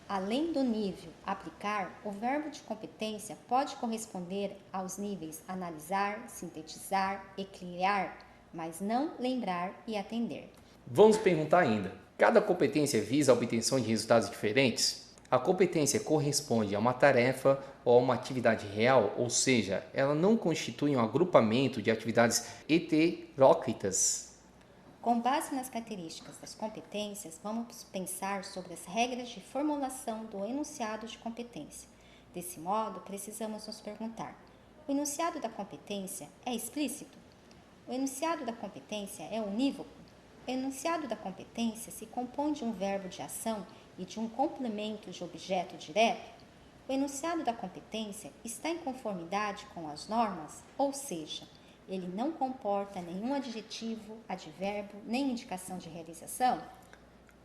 Além do nível aplicar, o verbo de competência pode corresponder aos níveis analisar, sintetizar, equilibrar, mas não lembrar e atender. Vamos perguntar ainda: cada competência visa a obtenção de resultados diferentes? A competência corresponde a uma tarefa ou a uma atividade real, ou seja, ela não constitui um agrupamento de atividades heteróclitas. Com base nas características das competências, vamos pensar sobre as regras de formulação do enunciado de competência. Desse modo, precisamos nos perguntar: o enunciado da competência é explícito? O enunciado da competência é unívoco? O enunciado da competência se compõe de um verbo de ação e de um complemento de objeto direto? O enunciado da competência está em conformidade com as normas, ou seja, ele não comporta nenhum adjetivo, advérbio, nem indicação de realização?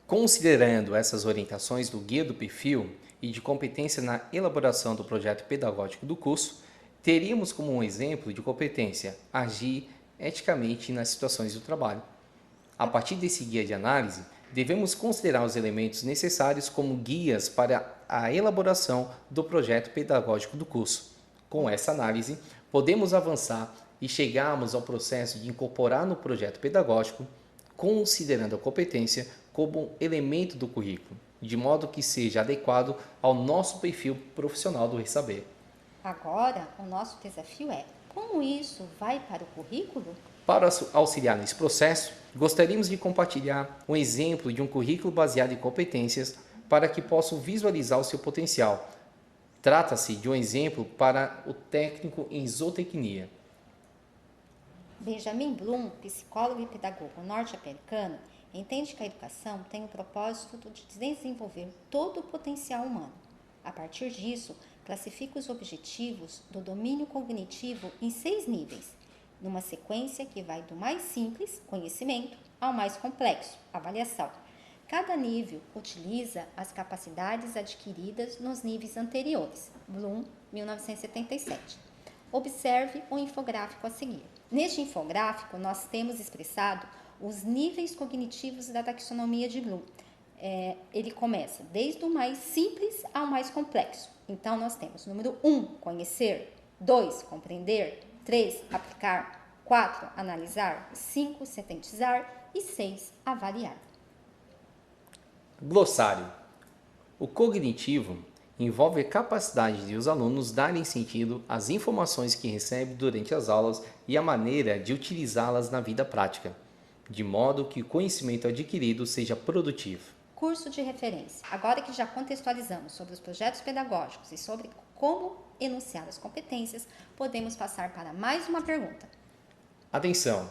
Considerando essas orientações do Guia do Perfil e de competência na elaboração do projeto pedagógico do curso, teríamos como um exemplo de competência agir eticamente nas situações do trabalho. A partir desse guia de análise, devemos considerar os elementos necessários como guias para a elaboração do projeto pedagógico do curso. Com essa análise, podemos avançar e chegarmos ao processo de incorporar no projeto pedagógico, considerando a competência como um elemento do currículo, de modo que seja adequado ao nosso perfil profissional do Ressaber. Agora, o nosso desafio é: como isso vai para o currículo? Para auxiliar nesse processo, gostaríamos de compartilhar um exemplo de um currículo baseado em competências para que possam visualizar o seu potencial. Trata-se de um exemplo para o técnico em zootecnia. Benjamin Bloom, psicólogo e pedagogo norte-americano, entende que a educação tem o propósito de desenvolver todo o potencial humano. A partir disso, classifica os objetivos do domínio cognitivo em 6 níveis, numa sequência que vai do mais simples, conhecimento, ao mais complexo, avaliação. Cada nível utiliza as capacidades adquiridas nos níveis anteriores. Bloom, 1977. Observe o infográfico a seguir. Neste infográfico, nós temos expressado os níveis cognitivos da taxonomia de Bloom. Ele começa desde o mais simples ao mais complexo. Então, nós temos número 1, conhecer, 2, compreender, 3, aplicar, 4, analisar, 5, sintetizar e 6, avaliar. Glossário. O cognitivo envolve a capacidade de os alunos darem sentido às informações que recebem durante as aulas e a maneira de utilizá-las na vida prática, de modo que o conhecimento adquirido seja produtivo. Curso de referência. Agora que já contextualizamos sobre os projetos pedagógicos e sobre como enunciar as competências, podemos passar para mais uma pergunta. Atenção!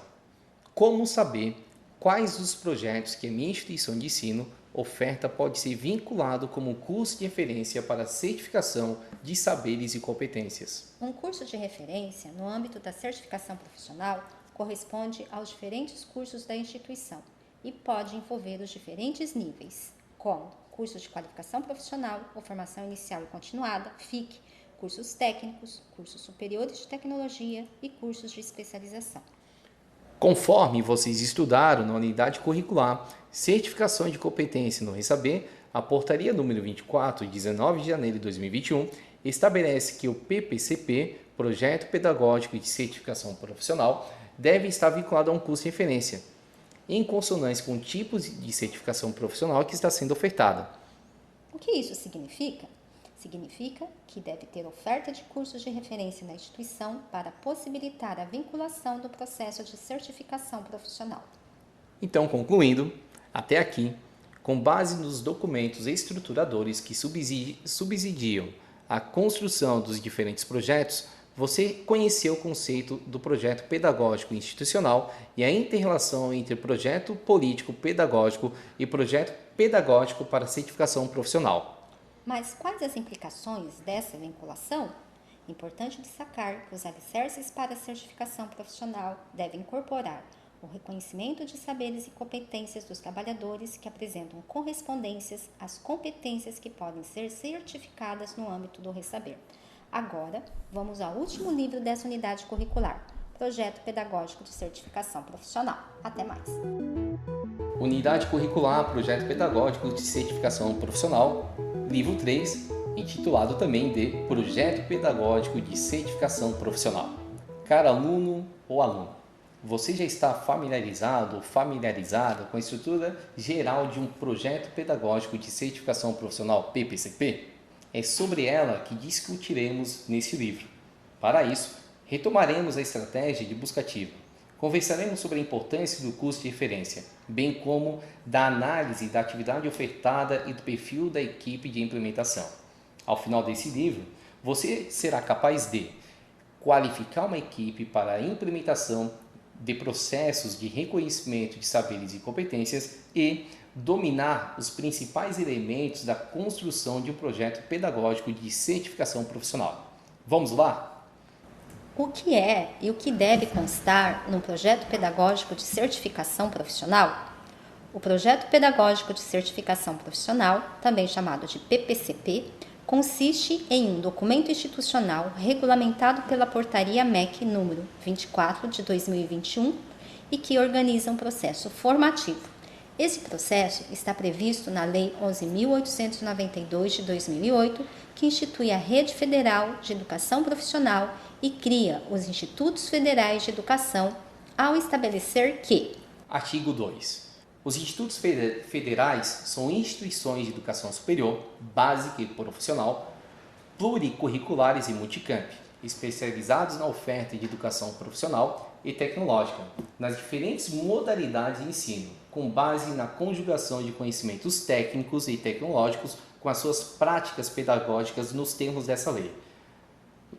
Como saber quais os projetos que a minha instituição de ensino oferta pode ser vinculado como um curso de referência para a certificação de saberes e competências? Um curso de referência, no âmbito da certificação profissional, corresponde aos diferentes cursos da instituição e pode envolver os diferentes níveis, como cursos de qualificação profissional ou formação inicial e continuada, FIC, cursos técnicos, cursos superiores de tecnologia e cursos de especialização. Conforme vocês estudaram na unidade curricular Certificação de Competência no Ressaber, a portaria número 24, de 19 de janeiro de 2021, estabelece que o PPCP, Projeto Pedagógico de Certificação Profissional, deve estar vinculado a um curso de referência, em consonância com o tipo de certificação profissional que está sendo ofertada. O que isso significa? Significa que deve ter oferta de cursos de referência na instituição para possibilitar a vinculação do processo de certificação profissional. Então, concluindo, até aqui, com base nos documentos estruturadores que subsidiam a construção dos diferentes projetos, você conheceu o conceito do projeto pedagógico institucional e a inter-relação entre projeto político pedagógico e projeto pedagógico para certificação profissional. Mas quais as implicações dessa vinculação? Importante destacar que os alicerces para a certificação profissional devem incorporar o reconhecimento de saberes e competências dos trabalhadores que apresentam correspondências às competências que podem ser certificadas no âmbito do ressaber. Agora, vamos ao último livro dessa unidade curricular, Projeto Pedagógico de Certificação Profissional. Até mais! Unidade Curricular Projeto Pedagógico de Certificação Profissional, livro 3, intitulado também de Projeto Pedagógico de Certificação Profissional. Caro aluno ou aluna, você já está familiarizado ou familiarizada com a estrutura geral de um Projeto Pedagógico de Certificação Profissional PPCP? É sobre ela que discutiremos neste livro. Para isso, retomaremos a estratégia de busca ativa. Conversaremos sobre a importância do curso de referência, bem como da análise da atividade ofertada e do perfil da equipe de implementação. Ao final desse livro, você será capaz de qualificar uma equipe para a implementação de processos de reconhecimento de saberes e competências e dominar os principais elementos da construção de um projeto pedagógico de certificação profissional. Vamos lá? O que é e o que deve constar num projeto pedagógico de certificação profissional? O projeto pedagógico de certificação profissional, também chamado de PPCP, consiste em um documento institucional regulamentado pela Portaria MEC número 24 de 2021 e que organiza um processo formativo. Esse processo está previsto na Lei 11.892 de 2008, que institui a Rede Federal de Educação Profissional e cria os Institutos Federais de Educação, ao estabelecer que: Artigo 2. Os institutos federais são instituições de educação superior, básica e profissional, pluricurriculares e multicamp, especializados na oferta de educação profissional e tecnológica, nas diferentes modalidades de ensino, com base na conjugação de conhecimentos técnicos e tecnológicos com as suas práticas pedagógicas nos termos dessa lei.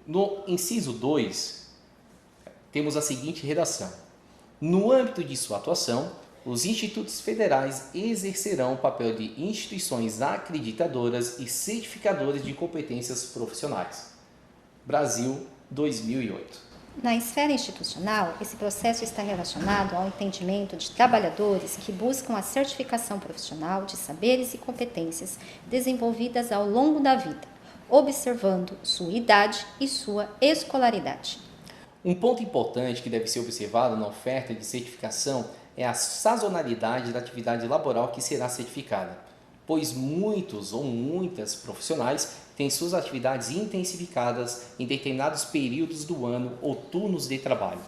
No inciso 2, temos a seguinte redação: no âmbito de sua atuação, os institutos federais exercerão o papel de instituições acreditadoras e certificadoras de competências profissionais. Brasil, 2008. Na esfera institucional, esse processo está relacionado ao entendimento de trabalhadores que buscam a certificação profissional de saberes e competências desenvolvidas ao longo da vida, observando sua idade e sua escolaridade. Um ponto importante que deve ser observado na oferta de certificação é a sazonalidade da atividade laboral que será certificada, pois muitos ou muitas profissionais têm suas atividades intensificadas em determinados períodos do ano ou turnos de trabalho.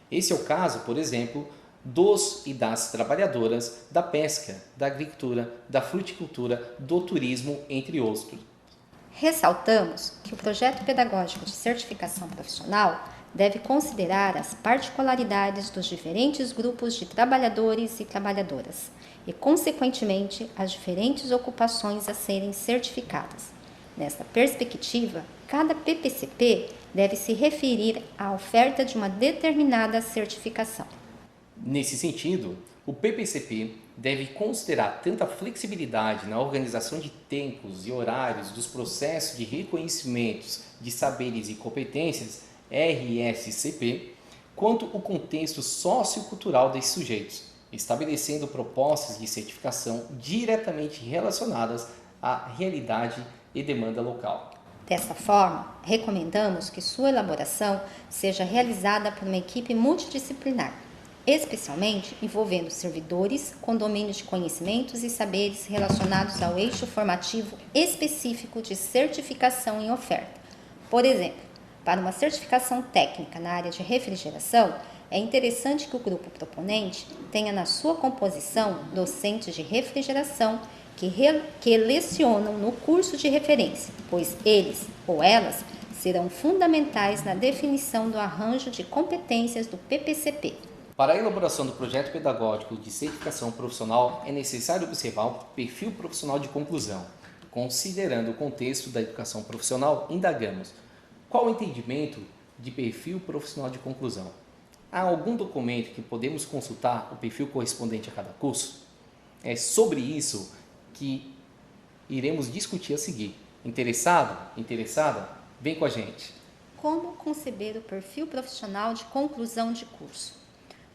Esse é o caso, por exemplo, dos e das trabalhadoras da pesca, da agricultura, da fruticultura, do turismo, entre outros. Ressaltamos que o projeto pedagógico de certificação profissional deve considerar as particularidades dos diferentes grupos de trabalhadores e trabalhadoras e, consequentemente, as diferentes ocupações a serem certificadas. Nesta perspectiva, cada PPCP deve se referir à oferta de uma determinada certificação. Nesse sentido, o PPCP deve considerar tanto a flexibilidade na organização de tempos e horários dos processos de reconhecimentos de saberes e competências RSCP, quanto o contexto sociocultural desses sujeitos, estabelecendo propostas de certificação diretamente relacionadas à realidade e demanda local. Desta forma, recomendamos que sua elaboração seja realizada por uma equipe multidisciplinar, especialmente envolvendo servidores com domínio de conhecimentos e saberes relacionados ao eixo formativo específico de certificação em oferta. Por exemplo, para uma certificação técnica na área de refrigeração, é interessante que o grupo proponente tenha na sua composição docentes de refrigeração que lecionam no curso de referência, pois eles ou elas serão fundamentais na definição do arranjo de competências do PPCP. Para a elaboração do projeto pedagógico de certificação profissional, é necessário observar o perfil profissional de conclusão. Considerando o contexto da educação profissional, indagamos: qual o entendimento de perfil profissional de conclusão? Há algum documento que podemos consultar o perfil correspondente a cada curso? É sobre isso que iremos discutir a seguir. Interessado? Interessada? Vem com a gente! como conceber o perfil profissional de conclusão de curso.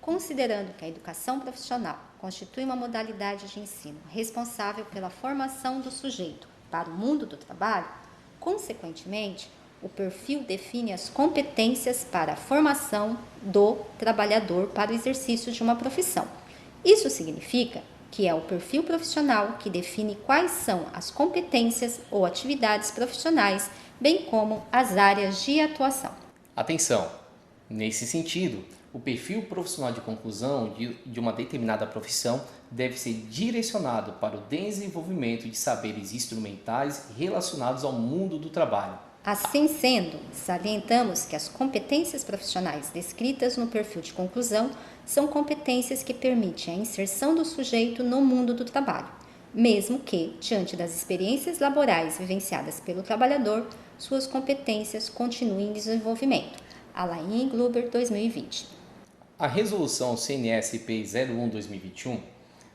Considerando que a educação profissional constitui uma modalidade de ensino responsável pela formação do sujeito para o mundo do trabalho, consequentemente, o perfil define as competências para a formação do trabalhador para o exercício de uma profissão. Isso significa que é o perfil profissional que define quais são as competências ou atividades profissionais, bem como as áreas de atuação. Atenção! Nesse sentido, o perfil profissional de conclusão de uma determinada profissão deve ser direcionado para o desenvolvimento de saberes instrumentais relacionados ao mundo do trabalho. Assim sendo, salientamos que as competências profissionais descritas no perfil de conclusão são competências que permitem a inserção do sujeito no mundo do trabalho, mesmo que, diante das experiências laborais vivenciadas pelo trabalhador, suas competências continuem em desenvolvimento. Alain Gruber, 2020. A Resolução CNSP 01/2021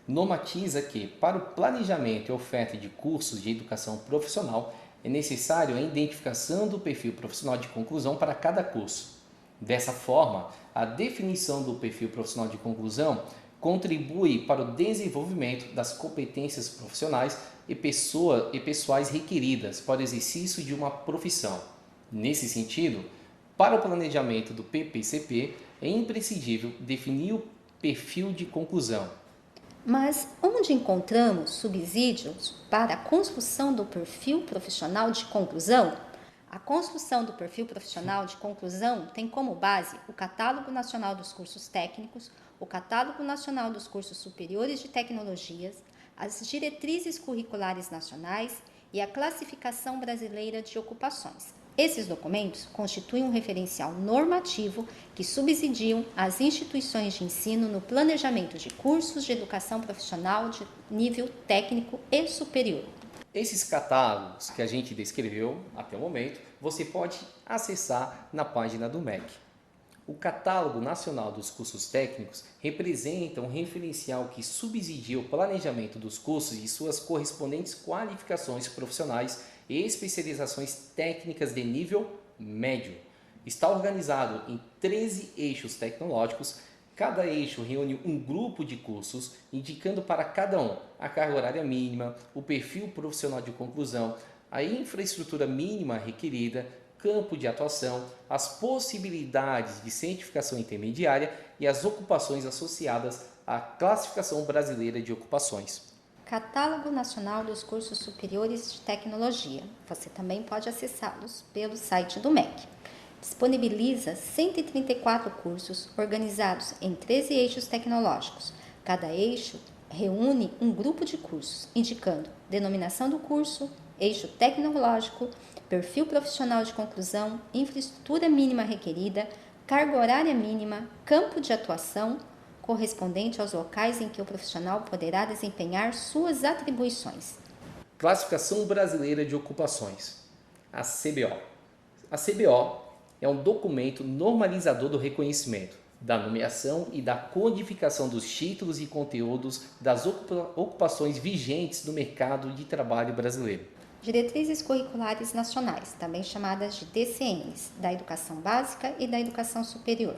normatiza que, para o planejamento e oferta de cursos de educação profissional, é necessário a identificação do perfil profissional de conclusão para cada curso. Dessa forma, a definição do perfil profissional de conclusão contribui para o desenvolvimento das competências profissionais e pessoais requeridas para o exercício de uma profissão. Nesse sentido, para o planejamento do PPCP, é imprescindível definir o perfil de conclusão. Mas onde encontramos subsídios para a construção do perfil profissional de conclusão? A construção do perfil profissional de conclusão tem como base o Catálogo Nacional dos Cursos Técnicos, o Catálogo Nacional dos Cursos Superiores de Tecnologias, as Diretrizes Curriculares Nacionais e a Classificação Brasileira de Ocupações. Esses documentos constituem um referencial normativo que subsidiam as instituições de ensino no planejamento de cursos de educação profissional de nível técnico e superior. Esses catálogos que a gente descreveu até o momento, você pode acessar na página do MEC. O Catálogo Nacional dos Cursos Técnicos representa um referencial que subsidia o planejamento dos cursos e suas correspondentes qualificações profissionais e especializações técnicas de nível médio. Está organizado em 13 eixos tecnológicos. Cada eixo reúne um grupo de cursos, indicando para cada um a carga horária mínima, o perfil profissional de conclusão, a infraestrutura mínima requerida, campo de atuação, as possibilidades de certificação intermediária e as ocupações associadas à Classificação Brasileira de Ocupações. Catálogo Nacional dos Cursos Superiores de Tecnologia. Você também pode acessá-los pelo site do MEC. Disponibiliza 134 cursos organizados em 13 eixos tecnológicos. Cada eixo reúne um grupo de cursos, indicando denominação do curso, eixo tecnológico, perfil profissional de conclusão, infraestrutura mínima requerida, carga horária mínima, campo de atuação, correspondente aos locais em que o profissional poderá desempenhar suas atribuições. Classificação Brasileira de Ocupações, a CBO. A CBO é um documento normalizador do reconhecimento, da nomeação e da codificação dos títulos e conteúdos das ocupações vigentes no mercado de trabalho brasileiro. Diretrizes Curriculares Nacionais, também chamadas de DCNs, da Educação Básica e da Educação Superior.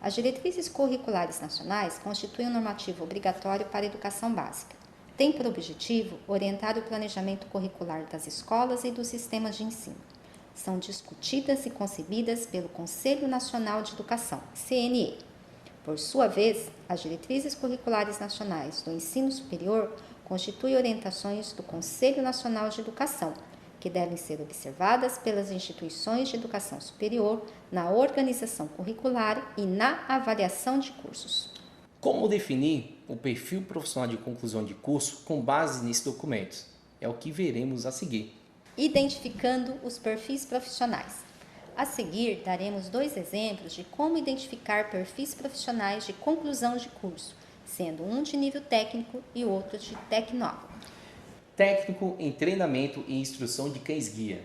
As diretrizes curriculares nacionais constituem um normativo obrigatório para a educação básica. Tem por objetivo orientar o planejamento curricular das escolas e dos sistemas de ensino. São discutidas e concebidas pelo Conselho Nacional de Educação, CNE. Por sua vez, as diretrizes curriculares nacionais do ensino superior constituem orientações do Conselho Nacional de Educação, que devem ser observadas pelas instituições de educação superior na organização curricular e na avaliação de cursos. Como definir o perfil profissional de conclusão de curso com base nesses documentos? É o que veremos a seguir. Identificando os perfis profissionais. A seguir, daremos 2 exemplos de como identificar perfis profissionais de conclusão de curso, sendo um de nível técnico e outro de tecnólogo. Técnico em treinamento e instrução de cães-guia.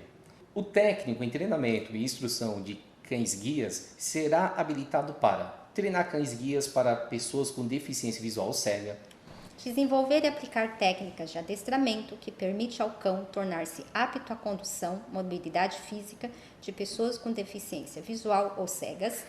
O técnico em treinamento e instrução de cães-guias será habilitado para treinar cães-guias para pessoas com deficiência visual séria, Desenvolver e aplicar técnicas de adestramento que permite ao cão tornar-se apto à condução, mobilidade física de pessoas com deficiência visual ou cegas.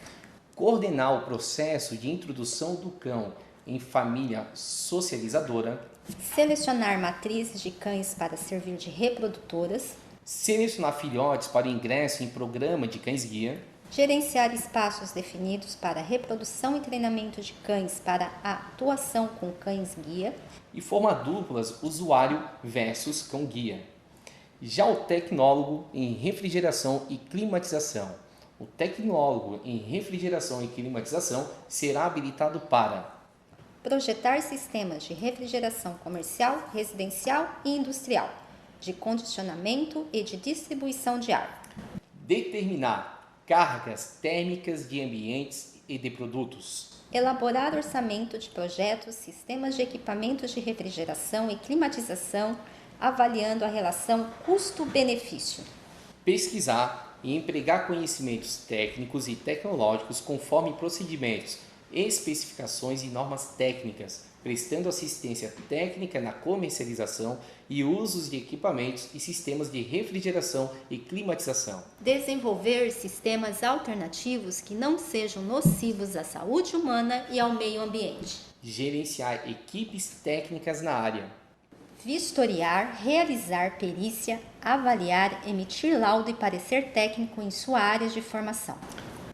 Coordenar o processo de introdução do cão em família socializadora. Selecionar matrizes de cães para servir de reprodutoras. Selecionar filhotes para o ingresso em programa de cães-guia. Gerenciar espaços definidos para reprodução e treinamento de cães para a atuação com cães-guia. E formar duplas usuário versus cão-guia. Já o tecnólogo em refrigeração e climatização. O tecnólogo em refrigeração e climatização será habilitado para projetar sistemas de refrigeração comercial, residencial e industrial, de condicionamento e de distribuição de ar. Determinar cargas térmicas de ambientes e de produtos. Elaborar orçamento de projetos, sistemas de equipamentos de refrigeração e climatização, avaliando a relação custo-benefício. Pesquisar e empregar conhecimentos técnicos e tecnológicos conforme procedimentos, especificações e normas técnicas, prestando assistência técnica na comercialização e usos de equipamentos e sistemas de refrigeração e climatização. Desenvolver sistemas alternativos que não sejam nocivos à saúde humana e ao meio ambiente. Gerenciar equipes técnicas na área. Vistoriar, realizar perícia, avaliar, emitir laudo e parecer técnico em sua área de formação.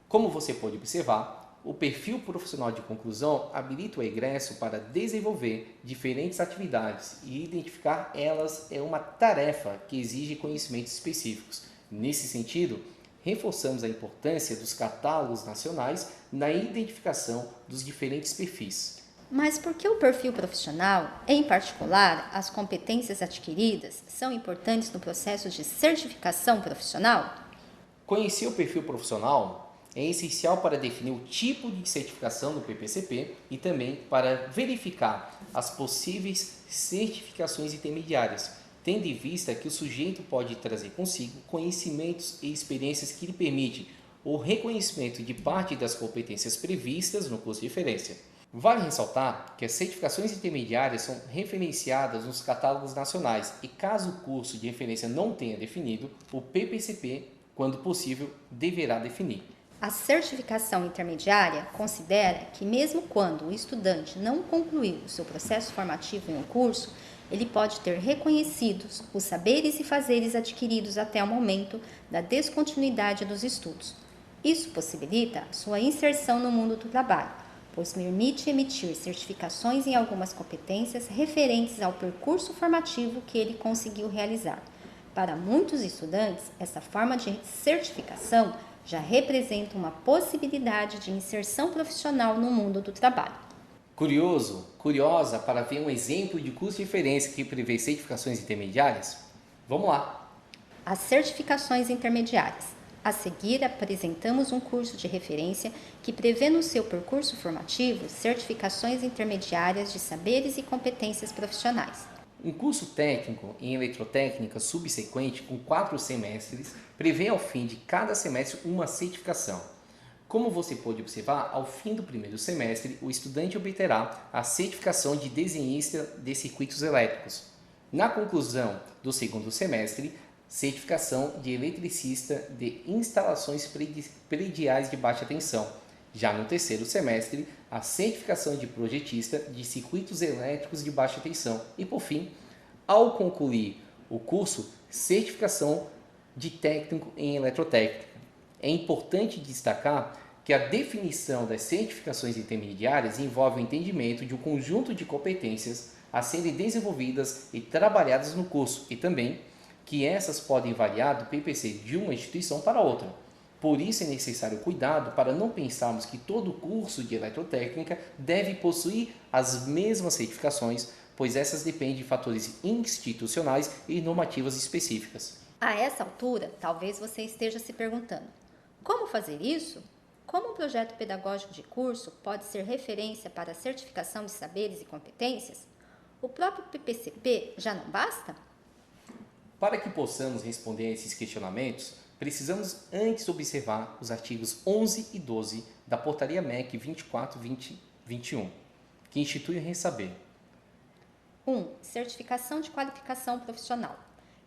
Como você pode observar, o perfil profissional de conclusão habilita o egresso para desenvolver diferentes atividades e identificar elas é uma tarefa que exige conhecimentos específicos. Nesse sentido, reforçamos a importância dos catálogos nacionais na identificação dos diferentes perfis. Mas por que o perfil profissional, em particular, as competências adquiridas, são importantes no processo de certificação profissional? Conhecer o perfil profissional é essencial para definir o tipo de certificação do PPCP e também para verificar as possíveis certificações intermediárias, tendo em vista que o sujeito pode trazer consigo conhecimentos e experiências que lhe permitem o reconhecimento de parte das competências previstas no curso de referência. Vale ressaltar que as certificações intermediárias são referenciadas nos catálogos nacionais e caso o curso de referência não tenha definido, o PPCP, quando possível, deverá definir. A certificação intermediária considera que mesmo quando o estudante não concluiu o seu processo formativo em um curso, ele pode ter reconhecidos os saberes e fazeres adquiridos até o momento da descontinuidade dos estudos. Isso possibilita sua inserção no mundo do trabalho, pois permite emitir certificações em algumas competências referentes ao percurso formativo que ele conseguiu realizar. Para muitos estudantes, essa forma de certificação já representa uma possibilidade de inserção profissional no mundo do trabalho. Curioso, curiosa para ver um exemplo de curso de referência que prevê certificações intermediárias? Vamos lá! As certificações intermediárias. A seguir, apresentamos um curso de referência que prevê no seu percurso formativo certificações intermediárias de saberes e competências profissionais. Um curso técnico em eletrotécnica subsequente com 4 semestres prevê ao fim de cada semestre uma certificação. Como você pode observar, ao fim do primeiro semestre, o estudante obterá a certificação de desenhista de circuitos elétricos. Na conclusão do segundo semestre, certificação de eletricista de instalações prediais de baixa tensão. Já no terceiro semestre, a certificação de projetista de circuitos elétricos de baixa tensão. E, por fim, ao concluir o curso, certificação de técnico em eletrotécnica. É importante destacar que a definição das certificações intermediárias envolve o entendimento de um conjunto de competências a serem desenvolvidas e trabalhadas no curso e também que essas podem variar do PPC de uma instituição para outra. Por isso é necessário cuidado para não pensarmos que todo curso de eletrotécnica deve possuir as mesmas certificações, pois essas dependem de fatores institucionais e normativas específicas. A essa altura, talvez você esteja se perguntando: como fazer isso? Como um projeto pedagógico de curso pode ser referência para a certificação de saberes e competências? O próprio PPCP já não basta? Para que possamos responder a esses questionamentos, precisamos antes observar os artigos 11 e 12 da Portaria MEC 24/2021, que institui o Rensaber. 1. Certificação de qualificação profissional.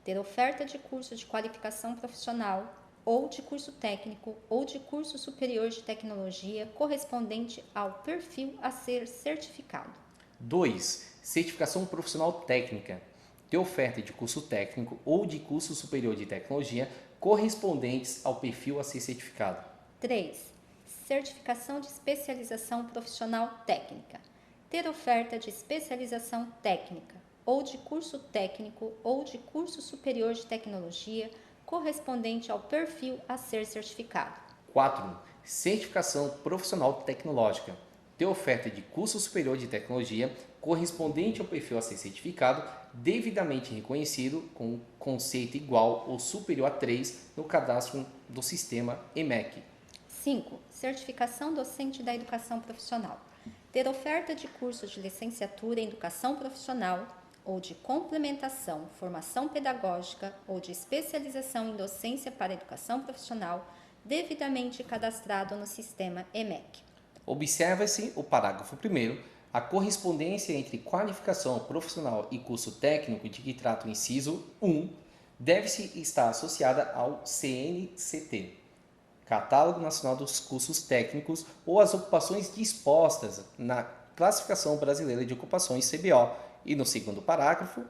Ter oferta de curso de qualificação profissional ou de curso técnico ou de curso superior de tecnologia correspondente ao perfil a ser certificado. 2. Certificação profissional técnica. Ter oferta de curso técnico ou de curso superior de tecnologia correspondentes ao perfil a ser certificado. 3. Certificação de especialização profissional técnica. Ter oferta de especialização técnica ou de curso técnico ou de curso superior de tecnologia correspondente ao perfil a ser certificado. 4. Certificação profissional tecnológica. Ter oferta de curso superior de tecnologia correspondente ao perfil a ser certificado, devidamente reconhecido com conceito igual ou superior a 3 no cadastro do sistema EMEC. 5. Certificação docente da educação profissional. Ter oferta de cursos de licenciatura em educação profissional ou de complementação, formação pedagógica ou de especialização em docência para educação profissional, devidamente cadastrado no sistema EMEC. Observa-se o parágrafo 1º, a correspondência entre qualificação profissional e curso técnico de que trata o inciso 1 deve-se estar associada ao CNCT, Catálogo Nacional dos Cursos Técnicos, ou às ocupações dispostas na Classificação Brasileira de Ocupações, CBO, e no segundo parágrafo,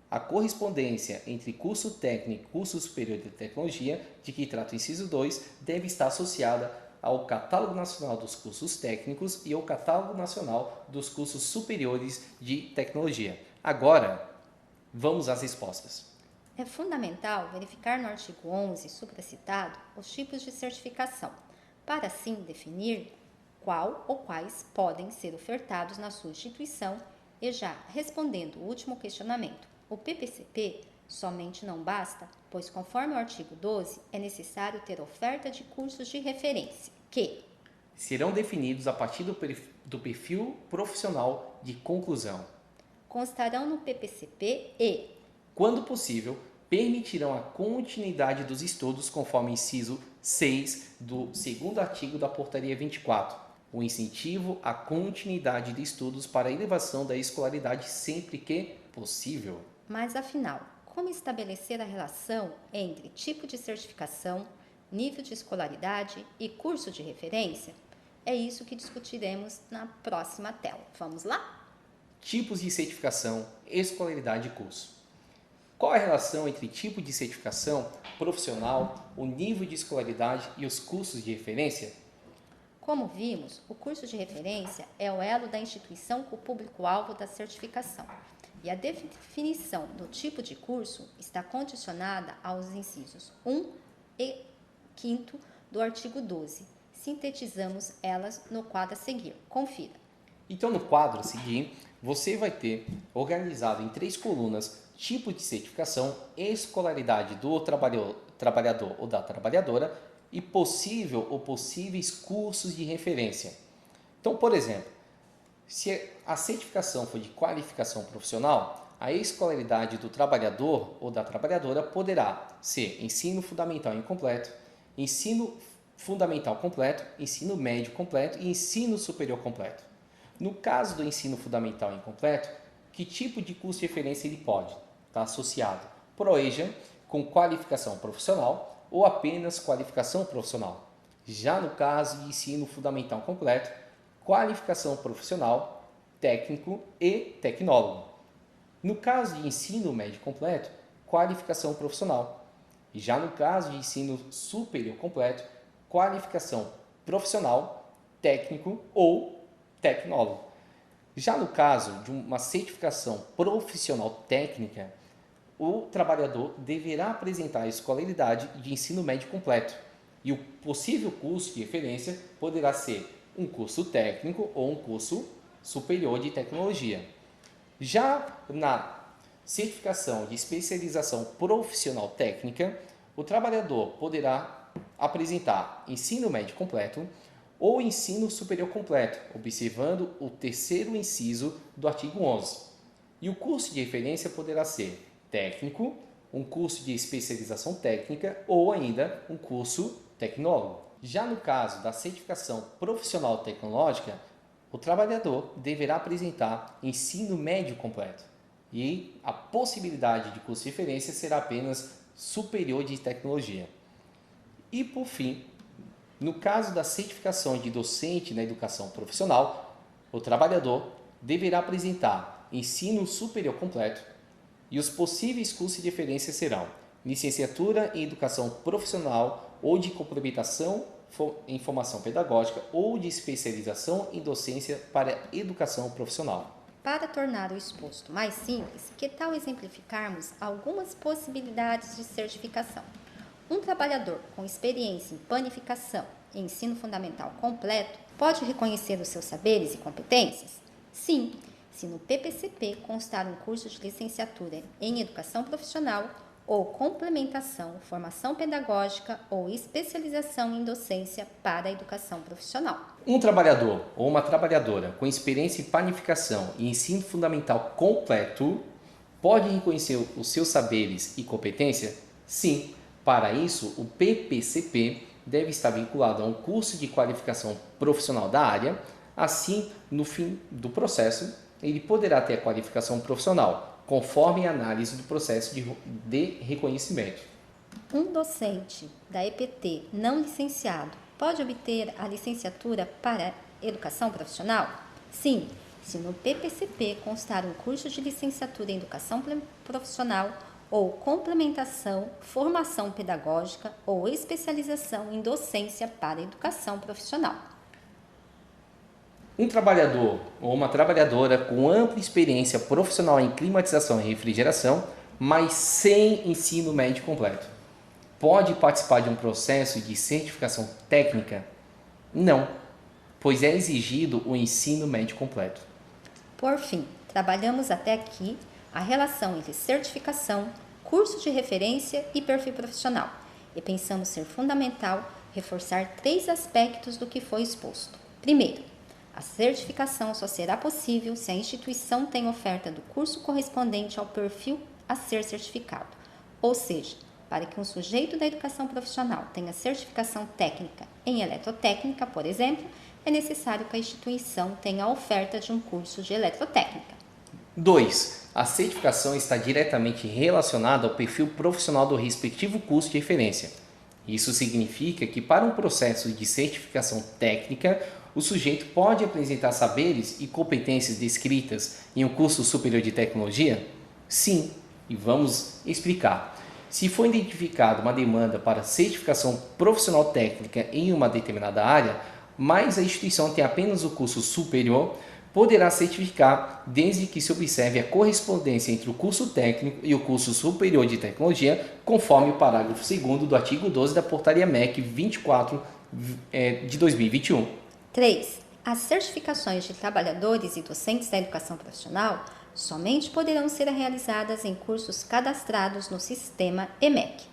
a correspondência entre curso técnico e curso superior de tecnologia, de que trata o inciso 2, deve estar associada ao Catálogo Nacional dos Cursos Técnicos e ao Catálogo Nacional dos Cursos Superiores de Tecnologia. Agora, vamos às respostas. É fundamental verificar no artigo 11, supracitado, os tipos de certificação, para assim definir qual ou quais podem ser ofertados na sua instituição e já respondendo o último questionamento, o PPCP somente não basta, pois conforme o artigo 12, é necessário ter oferta de cursos de referência, que serão definidos a partir do perfil profissional de conclusão. Constarão no PPCP e, quando possível, permitirão a continuidade dos estudos conforme inciso 6 do segundo artigo da Portaria 24, o incentivo à continuidade de estudos para a elevação da escolaridade sempre que possível. Mas afinal, como estabelecer a relação entre tipo de certificação, nível de escolaridade e curso de referência? É isso que discutiremos na próxima tela. Vamos lá? Tipos de certificação, escolaridade e curso. Qual a relação entre tipo de certificação profissional, o nível de escolaridade e os cursos de referência? Como vimos, o curso de referência é o elo da instituição com o público-alvo da certificação. E a definição do tipo de curso está condicionada aos incisos 1 e 5º do artigo 12. Sintetizamos elas no quadro a seguir. Confira. Então, no quadro a seguir, você vai ter organizado em 3 colunas tipo de certificação, escolaridade do trabalhador ou da trabalhadora e possível ou possíveis cursos de referência. Então, por exemplo, se a certificação for de qualificação profissional, a escolaridade do trabalhador ou da trabalhadora poderá ser ensino fundamental incompleto, ensino fundamental completo, ensino médio completo e ensino superior completo. No caso do ensino fundamental incompleto, que tipo de curso de referência ele pode estar associado? ProEJA, com qualificação profissional ou apenas qualificação profissional. Já no caso de ensino fundamental completo, qualificação profissional, técnico e tecnólogo. No caso de ensino médio completo, qualificação profissional. Já no caso de ensino superior completo, qualificação profissional, técnico ou tecnólogo. Já no caso de uma certificação profissional técnica, o trabalhador deverá apresentar a escolaridade de ensino médio completo e o possível curso de referência poderá ser um curso técnico ou um curso superior de tecnologia. Já na certificação de especialização profissional técnica, o trabalhador poderá apresentar ensino médio completo ou ensino superior completo, observando o 3º inciso do artigo 11. E o curso de referência poderá ser técnico, um curso de especialização técnica ou ainda um curso tecnólogo. Já no caso da certificação profissional tecnológica, o trabalhador deverá apresentar ensino médio completo. e a possibilidade de curso de referência será apenas superior de tecnologia. E por fim, no caso da certificação de docente na educação profissional, o trabalhador deverá apresentar ensino superior completo e os possíveis cursos de referência serão licenciatura em educação profissional ou de complementação em formação pedagógica ou de especialização em docência para educação profissional. Para tornar o exposto mais simples, que tal exemplificarmos algumas possibilidades de certificação? Um trabalhador com experiência em panificação e ensino fundamental completo pode reconhecer os seus saberes e competências? Sim, se no PPCP constar um curso de licenciatura em educação profissional ou complementação, formação pedagógica ou especialização em docência para a educação profissional. Um trabalhador ou uma trabalhadora com experiência em panificação e ensino fundamental completo pode reconhecer os seus saberes e competência? Sim. Para isso, o PPCP deve estar vinculado a um curso de qualificação profissional da área. Assim, no fim do processo, ele poderá ter a qualificação profissional, conforme a análise do processo de reconhecimento. Um docente da EPT não licenciado pode obter a licenciatura para educação profissional? Sim, se no PPCP constar um curso de licenciatura em educação profissional ou complementação, formação pedagógica ou especialização em docência para educação profissional. Um trabalhador ou uma trabalhadora com ampla experiência profissional em climatização e refrigeração, mas sem ensino médio completo, pode participar de um processo de certificação técnica? Não, pois é exigido o ensino médio completo. Por fim, trabalhamos até aqui a relação entre certificação, curso de referência e perfil profissional, e pensamos ser fundamental reforçar 3 aspectos do que foi exposto. Primeiro, a certificação só será possível se a instituição tem oferta do curso correspondente ao perfil a ser certificado, ou seja, para que um sujeito da educação profissional tenha certificação técnica em eletrotécnica, por exemplo, é necessário que a instituição tenha a oferta de um curso de eletrotécnica. 2. A certificação está diretamente relacionada ao perfil profissional do respectivo curso de referência. Isso significa que, para um processo de certificação técnica, o sujeito pode apresentar saberes e competências descritas em um curso superior de tecnologia? Sim, e vamos explicar. Se for identificada uma demanda para certificação profissional técnica em uma determinada área, mas a instituição tem apenas o curso superior, poderá certificar desde que se observe a correspondência entre o curso técnico e o curso superior de tecnologia, conforme o parágrafo 2º do artigo 12 da Portaria MEC 24 de 2021. 3. As certificações de trabalhadores e docentes da educação profissional somente poderão ser realizadas em cursos cadastrados no sistema EMEC.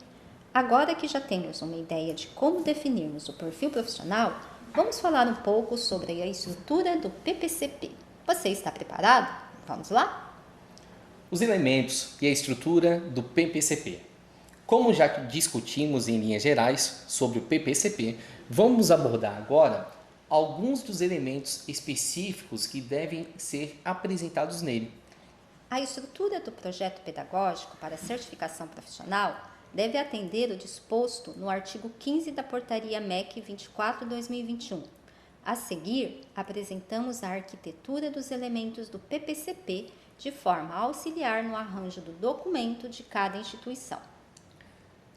Agora que já temos uma ideia de como definirmos o perfil profissional, vamos falar um pouco sobre a estrutura do PPCP. Você está preparado? Vamos lá? Os elementos e a estrutura do PPCP. Como já discutimos em linhas gerais sobre o PPCP, vamos abordar agora alguns dos elementos específicos que devem ser apresentados nele. A estrutura do projeto pedagógico para certificação profissional deve atender o disposto no artigo 15 da Portaria MEC 24/2021. A seguir, apresentamos a arquitetura dos elementos do PPCP de forma a auxiliar no arranjo do documento de cada instituição.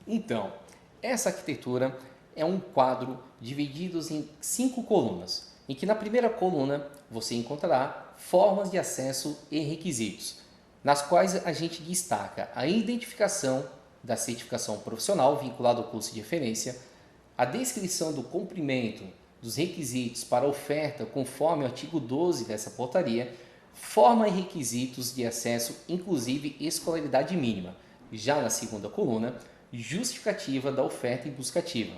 Então, essa arquitetura é um quadro dividido em 5 colunas, em que na primeira coluna você encontrará formas de acesso e requisitos, nas quais a gente destaca a identificação da certificação profissional vinculada ao curso de referência, a descrição do cumprimento dos requisitos para oferta conforme o artigo 12 dessa portaria, forma e requisitos de acesso, inclusive escolaridade mínima. Já na segunda coluna, justificativa da oferta e buscativa.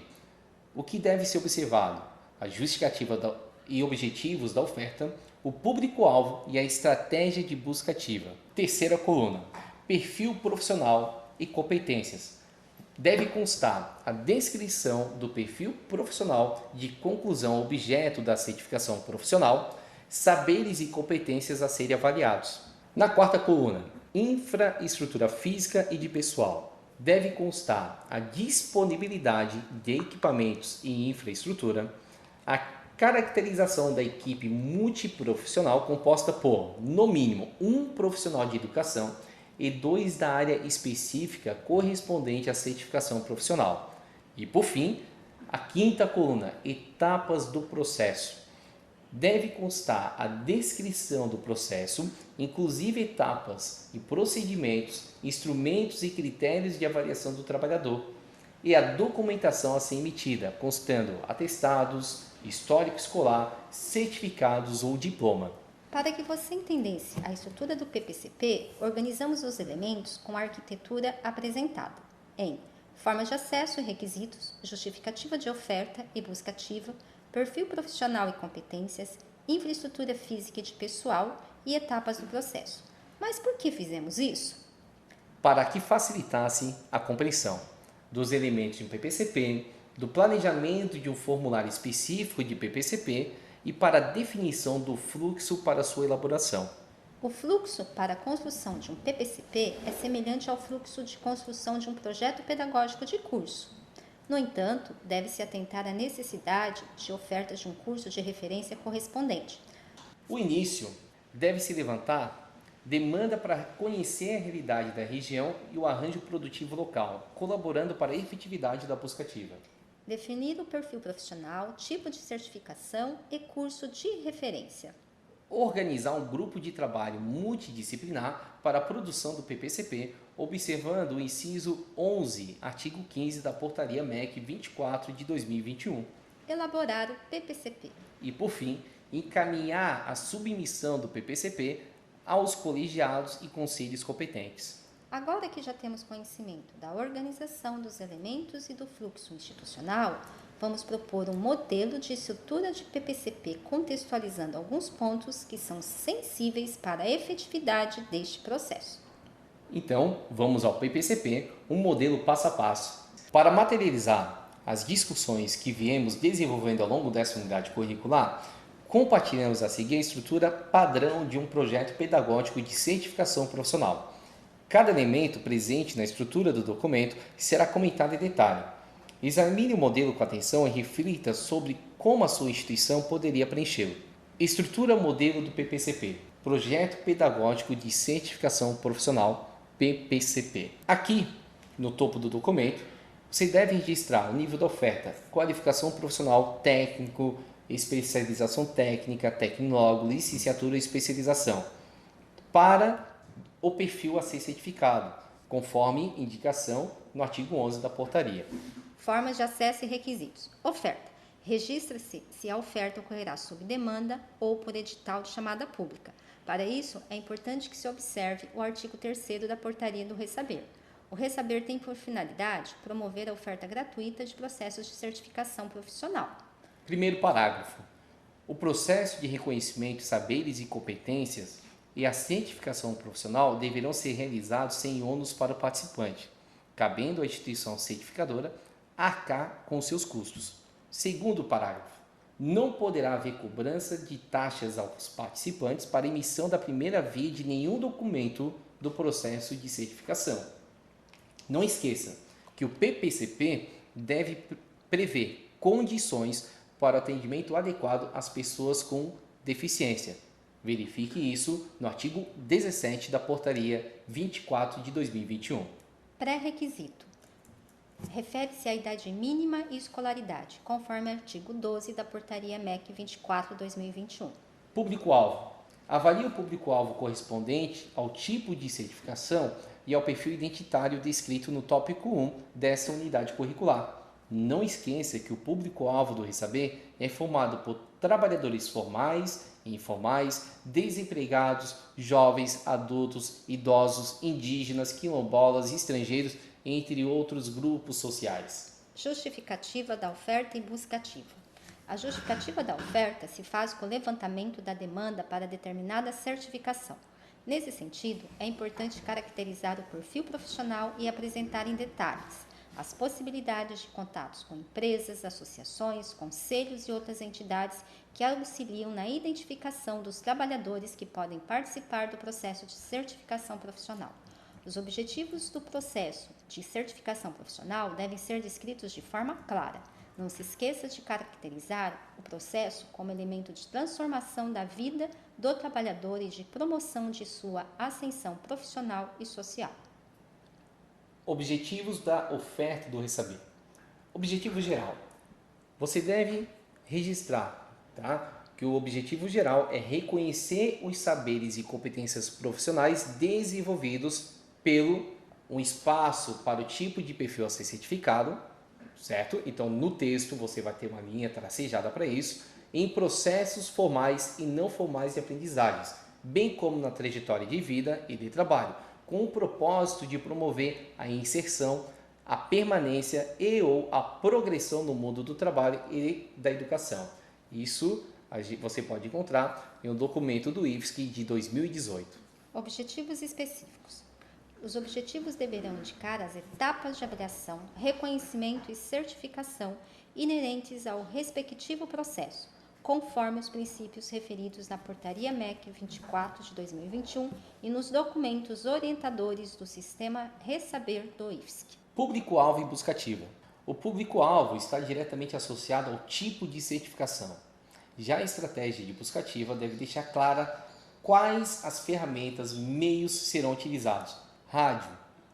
O que deve ser observado? A justificativa e objetivos da oferta, o público-alvo e a estratégia de buscativa. Terceira coluna, perfil profissional e competências. Deve constar a descrição do perfil profissional de conclusão objeto da certificação profissional, saberes e competências a serem avaliados. Na quarta coluna, Infraestrutura física e de pessoal. Deve constar a disponibilidade de equipamentos e infraestrutura, a caracterização da equipe multiprofissional composta por, no mínimo, um profissional de educação e 2 da área específica correspondente à certificação profissional. E, por fim, a quinta coluna, etapas do processo. Deve constar a descrição do processo, inclusive etapas e procedimentos, instrumentos e critérios de avaliação do trabalhador, e a documentação a ser emitida, constando atestados, histórico escolar, certificados ou diploma. Para que você entendesse a estrutura do PPCP, organizamos os elementos com a arquitetura apresentada em formas de acesso e requisitos, justificativa de oferta e busca ativa, perfil profissional e competências, infraestrutura física e de pessoal e etapas do processo. Mas por que fizemos isso? Para que facilitasse a compreensão dos elementos de um PPCP, do planejamento de um formulário específico de PPCP e para a definição do fluxo para sua elaboração. O fluxo para a construção de um PPCP é semelhante ao fluxo de construção de um projeto pedagógico de curso. No entanto, deve-se atentar à necessidade de ofertas de um curso de referência correspondente. O início deve-se levantar demanda para conhecer a realidade da região e o arranjo produtivo local, colaborando para a efetividade da busca ativa. Definir o perfil profissional, tipo de certificação e curso de referência. Organizar um grupo de trabalho multidisciplinar para a produção do PPCP, observando o inciso 11, artigo 15 da Portaria MEC 24 de 2021. Elaborar o PPCP. E, por fim, encaminhar a submissão do PPCP aos colegiados e conselhos competentes. Agora que já temos conhecimento da organização dos elementos e do fluxo institucional, vamos propor um modelo de estrutura de PPCP contextualizando alguns pontos que são sensíveis para a efetividade deste processo. Então, vamos ao PPCP, um modelo passo a passo. Para materializar as discussões que viemos desenvolvendo ao longo dessa unidade curricular, compartilhamos a seguir a estrutura padrão de um projeto pedagógico de certificação profissional. Cada elemento presente na estrutura do documento será comentado em detalhe. Examine o modelo com atenção e reflita sobre como a sua instituição poderia preenchê-lo. Estrutura modelo do PPCP, Projeto Pedagógico de Certificação Profissional, PPCP. Aqui, no topo do documento, você deve registrar o nível da oferta, qualificação profissional, técnico, especialização técnica, tecnólogo, licenciatura e especialização, para o perfil a ser certificado, conforme indicação no artigo 11 da portaria. Formas de acesso e requisitos. Oferta. Registra-se se a oferta ocorrerá sob demanda ou por edital de chamada pública. Para isso, é importante que se observe o artigo 3º da portaria do Ressaber. O Ressaber tem por finalidade promover a oferta gratuita de processos de certificação profissional. Primeiro parágrafo. O processo de reconhecimento de saberes e competências e a certificação profissional deverão ser realizados sem ônus para o participante, cabendo à instituição certificadora arcar com seus custos. Segundo parágrafo. Não poderá haver cobrança de taxas aos participantes para emissão da primeira via de nenhum documento do processo de certificação. Não esqueça que o PPCP deve prever condições para o atendimento adequado às pessoas com deficiência. Verifique isso no artigo 17 da Portaria 24 de 2021. Pré-requisito. Refere-se à idade mínima e escolaridade, conforme artigo 12 da Portaria MEC 24 de 2021. Público-alvo. Avalie o público-alvo correspondente ao tipo de certificação e ao perfil identitário descrito no tópico 1 dessa unidade curricular. Não esqueça que o público-alvo do Ressaber é formado por trabalhadores formais e informais, desempregados, jovens, adultos, idosos, indígenas, quilombolas, estrangeiros, entre outros grupos sociais. Justificativa da oferta e busca ativa. A justificativa da oferta se faz com o levantamento da demanda para determinada certificação. Nesse sentido, é importante caracterizar o perfil profissional e apresentar em detalhes as possibilidades de contatos com empresas, associações, conselhos e outras entidades que auxiliam na identificação dos trabalhadores que podem participar do processo de certificação profissional. Os objetivos do processo de certificação profissional devem ser descritos de forma clara. Não se esqueça de caracterizar o processo como elemento de transformação da vida do trabalhador e de promoção de sua ascensão profissional e social. Objetivos da oferta do ressaber. Objetivo geral. Você deve registrar, tá? Que o objetivo geral é reconhecer os saberes e competências profissionais desenvolvidos pelo um espaço para o tipo de perfil a ser certificado, certo? Então, no texto você vai ter uma linha tracejada para isso, em processos formais e não formais de aprendizagens, bem como na trajetória de vida e de trabalho, com o propósito de promover a inserção, a permanência e ou a progressão no mundo do trabalho e da educação. Isso você pode encontrar em um documento do IFSC de 2018. Objetivos específicos. Os objetivos deverão indicar as etapas de avaliação, reconhecimento e certificação inerentes ao respectivo processo, conforme os princípios referidos na Portaria MEC 24 de 2021 e nos documentos orientadores do Sistema Ressaber do IFSC. Público-alvo e buscativa. O público-alvo está diretamente associado ao tipo de certificação. Já a estratégia de buscativa deve deixar clara quais as ferramentas, meios serão utilizados. Rádio,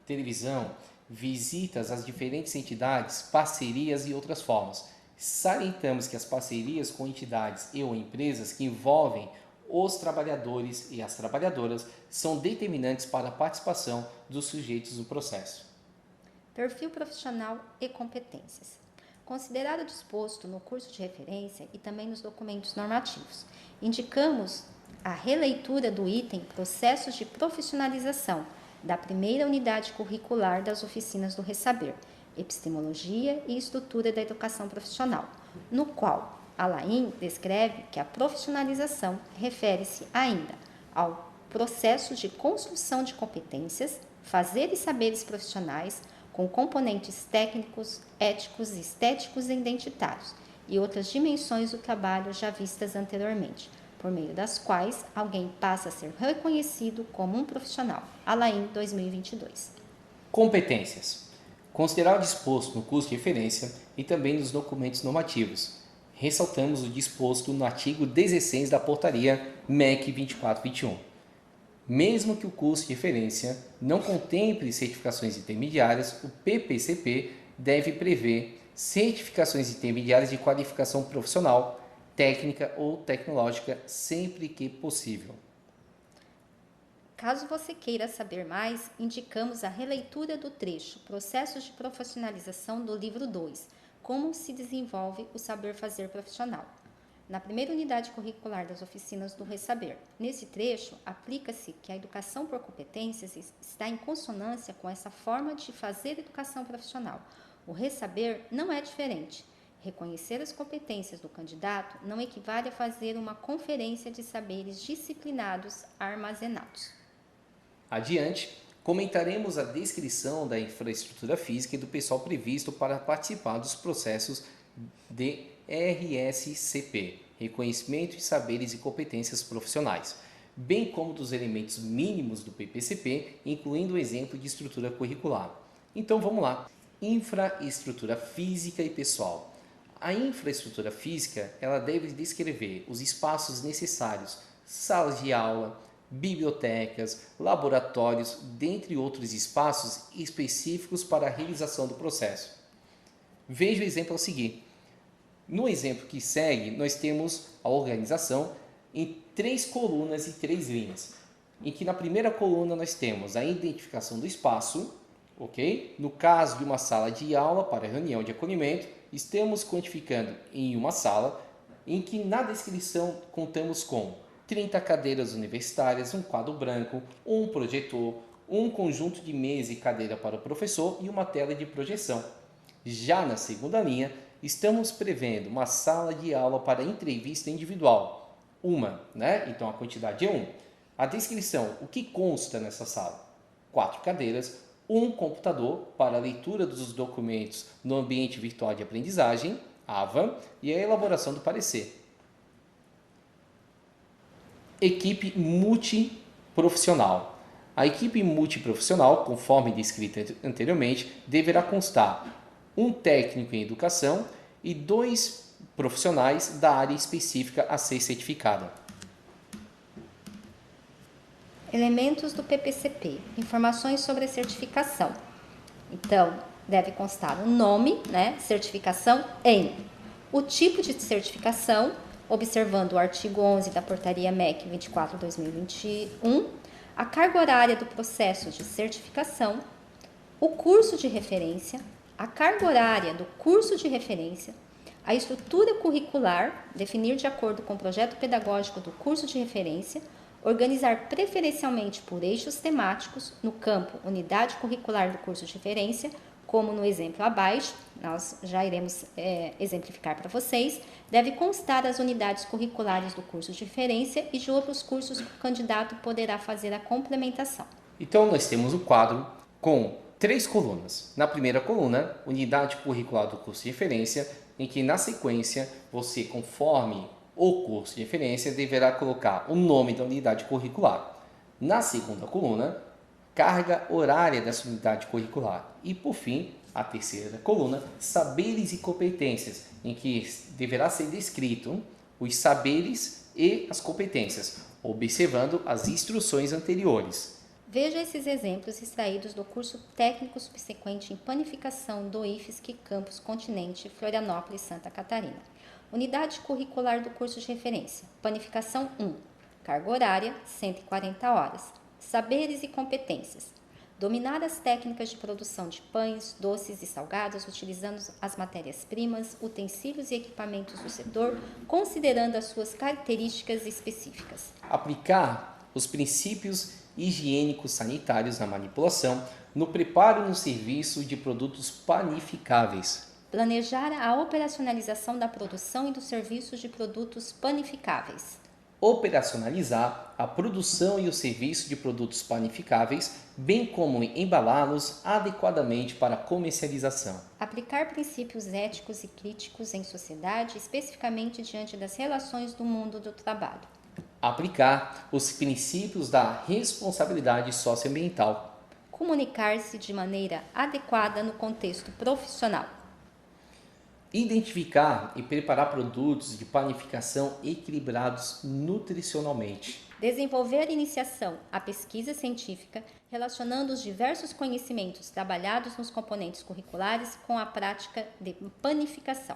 televisão, visitas às diferentes entidades, parcerias e outras formas. Salientamos que as parcerias com entidades e ou empresas que envolvem os trabalhadores e as trabalhadoras são determinantes para a participação dos sujeitos no processo. Perfil profissional e competências. Considerado o disposto no curso de referência e também nos documentos normativos, indicamos a releitura do item Processos de Profissionalização da primeira unidade curricular das oficinas do Ressaber, Epistemologia e Estrutura da Educação Profissional, no qual a Laim descreve que a profissionalização refere-se ainda ao processo de construção de competências, fazeres e saberes profissionais com componentes técnicos, éticos, estéticos e identitários e outras dimensões do trabalho já vistas anteriormente, por meio das quais alguém passa a ser reconhecido como um profissional. Alain 2022. Competências. Considerar o disposto no curso de referência e também nos documentos normativos. Ressaltamos o disposto no artigo 16 da Portaria MEC 2421. Mesmo que o curso de referência não contemple certificações intermediárias, o PPCP deve prever certificações intermediárias de qualificação profissional, técnica ou tecnológica, sempre que possível. Caso você queira saber mais, indicamos a releitura do trecho Processos de Profissionalização do livro 2, Como se desenvolve o saber fazer profissional, na primeira unidade curricular das oficinas do Ressaber. Nesse trecho, aplica-se que a educação por competências está em consonância com essa forma de fazer educação profissional. O Ressaber não é diferente. Reconhecer as competências do candidato não equivale a fazer uma conferência de saberes disciplinados armazenados. Adiante, comentaremos a descrição da infraestrutura física e do pessoal previsto para participar dos processos de RSCP, Reconhecimento de Saberes e Competências Profissionais, bem como dos elementos mínimos do PPCP, incluindo o exemplo de estrutura curricular. Então vamos lá. Infraestrutura física e pessoal. A infraestrutura física ela deve descrever os espaços necessários, salas de aula, bibliotecas, laboratórios, dentre outros espaços específicos para a realização do processo. Veja o exemplo a seguir. No exemplo que segue, nós temos a organização em 3 colunas e 3 linhas, em que na primeira coluna nós temos a identificação do espaço, ok? No caso de uma sala de aula para reunião de acolhimento, estamos quantificando em uma sala em que na descrição contamos com 30 cadeiras universitárias, um quadro branco, um projetor, um conjunto de mesa e cadeira para o professor e uma tela de projeção. Já na segunda linha, estamos prevendo uma sala de aula para entrevista individual. Então a quantidade é 1. A descrição, o que consta nessa sala? 4 cadeiras, um computador para a leitura dos documentos no ambiente virtual de aprendizagem, AVA, e a elaboração do parecer. Equipe multiprofissional. A equipe multiprofissional, conforme descrito anteriormente, deverá constar um técnico em educação e 2 profissionais da área específica a ser certificada. Elementos do PPCP. Informações sobre a certificação. Então, deve constar o nome, certificação em, o tipo de certificação, observando o artigo 11 da Portaria MEC 24/2021, a carga horária do processo de certificação, o curso de referência, a carga horária do curso de referência, a estrutura curricular, definir de acordo com o projeto pedagógico do curso de referência, organizar preferencialmente por eixos temáticos no campo unidade curricular do curso de referência, como no exemplo abaixo, nós já iremos exemplificar para vocês, deve constar as unidades curriculares do curso de referência e de outros cursos que o candidato poderá fazer a complementação. Então, nós temos o quadro com 3 colunas. Na primeira coluna, unidade curricular do curso de referência, em que na sequência, você, conforme o curso de referência, deverá colocar o nome da unidade curricular. Na segunda coluna, carga horária dessa unidade curricular. E, por fim, a terceira coluna, saberes e competências, em que deverá ser descrito os saberes e as competências, observando as instruções anteriores. Veja esses exemplos extraídos do curso técnico subsequente em panificação do IFSC Campus Continente, Florianópolis, Santa Catarina. Unidade curricular do curso de referência. Panificação 1. Carga horária, 140 horas. Saberes e competências. Dominar as técnicas de produção de pães, doces e salgados, utilizando as matérias-primas, utensílios e equipamentos do setor, considerando as suas características específicas. Aplicar os princípios higiênicos sanitários na manipulação, no preparo e no serviço de produtos panificáveis. Planejar a operacionalização da produção e dos serviços de produtos panificáveis. Operacionalizar a produção e o serviço de produtos panificáveis, bem como embalá-los adequadamente para comercialização. Aplicar princípios éticos e críticos em sociedade, especificamente diante das relações do mundo do trabalho. Aplicar os princípios da responsabilidade socioambiental. Comunicar-se de maneira adequada no contexto profissional. Identificar e preparar produtos de panificação equilibrados nutricionalmente. Desenvolver iniciação à pesquisa científica, relacionando os diversos conhecimentos trabalhados nos componentes curriculares com a prática de panificação.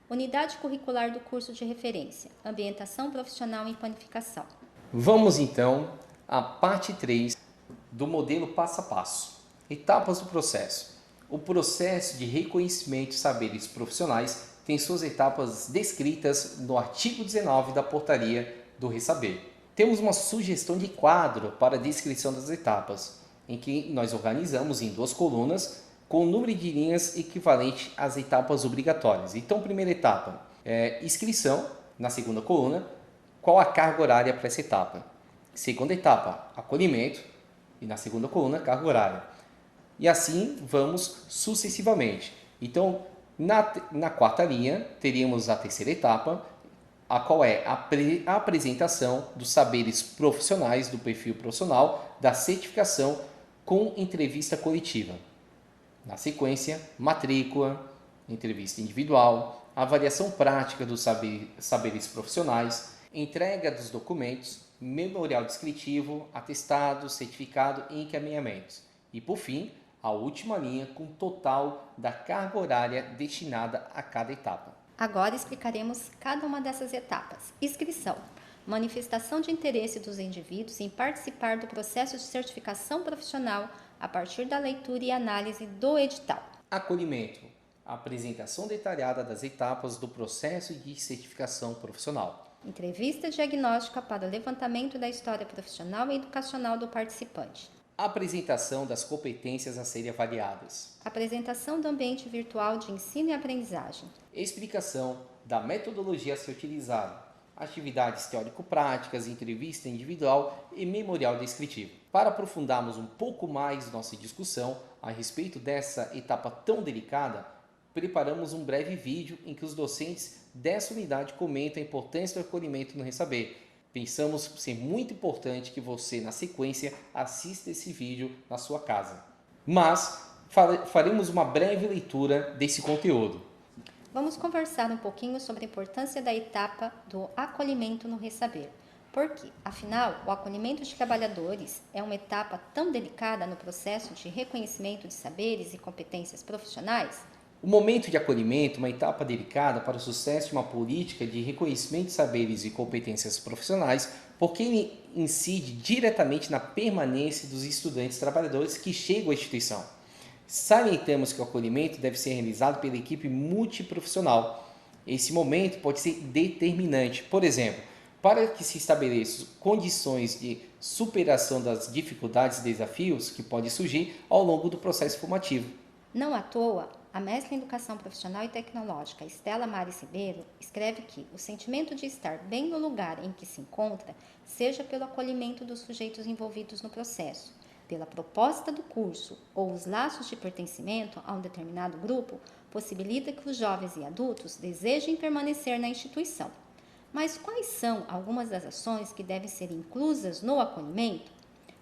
Unidade curricular do curso de referência, ambientação profissional em panificação. Vamos então à parte 3 do modelo passo a passo. Etapas do processo. O processo de reconhecimento de saberes profissionais tem suas etapas descritas no artigo 19 da portaria do Ressaber. Temos uma sugestão de quadro para a descrição das etapas, em que nós organizamos em 2 colunas com o número de linhas equivalente às etapas obrigatórias. Então, primeira etapa é inscrição, na segunda coluna, qual a carga horária para essa etapa. Segunda etapa, acolhimento, e na segunda coluna, carga horária. E assim vamos sucessivamente. Então, na quarta linha, teríamos a terceira etapa, a qual é a apresentação dos saberes profissionais do perfil profissional da certificação com entrevista coletiva. Na sequência, matrícula, entrevista individual, avaliação prática dos saberes profissionais, entrega dos documentos, memorial descritivo, atestado, certificado e encaminhamentos. E, por fim, a última linha com o total da carga horária destinada a cada etapa. Agora explicaremos cada uma dessas etapas. Inscrição. Manifestação de interesse dos indivíduos em participar do processo de certificação profissional a partir da leitura e análise do edital. Acolhimento. Apresentação detalhada das etapas do processo de certificação profissional. Entrevista diagnóstica para o levantamento da história profissional e educacional do participante. Apresentação das competências a serem avaliadas. Apresentação do ambiente virtual de ensino e aprendizagem. Explicação da metodologia a ser utilizada. atividades teórico-práticas, entrevista individual e memorial descritivo. Para aprofundarmos um pouco mais nossa discussão a respeito dessa etapa tão delicada, preparamos um breve vídeo em que os docentes dessa unidade comentam a importância do acolhimento no Resaber. Pensamos ser muito importante que você, na sequência, assista esse vídeo na sua casa. Mas faremos uma breve leitura desse conteúdo. Vamos conversar um pouquinho sobre a importância da etapa do acolhimento no Resaber. Porque, afinal, o acolhimento de trabalhadores é uma etapa tão delicada no processo de reconhecimento de saberes e competências profissionais? O momento de acolhimento é uma etapa delicada para o sucesso de uma política de reconhecimento de saberes e competências profissionais, porque ele incide diretamente na permanência dos estudantes trabalhadores que chegam à instituição. Salientamos que o acolhimento deve ser realizado pela equipe multiprofissional. Esse momento pode ser determinante, por exemplo, para que se estabeleçam condições de superação das dificuldades e desafios que podem surgir ao longo do processo formativo. Não à toa, a mestra em Educação Profissional e Tecnológica, Estela Maris Ribeiro, escreve que o sentimento de estar bem no lugar em que se encontra, seja pelo acolhimento dos sujeitos envolvidos no processo, pela proposta do curso ou os laços de pertencimento a um determinado grupo, possibilita que os jovens e adultos desejem permanecer na instituição. Mas quais são algumas das ações que devem ser inclusas no acolhimento?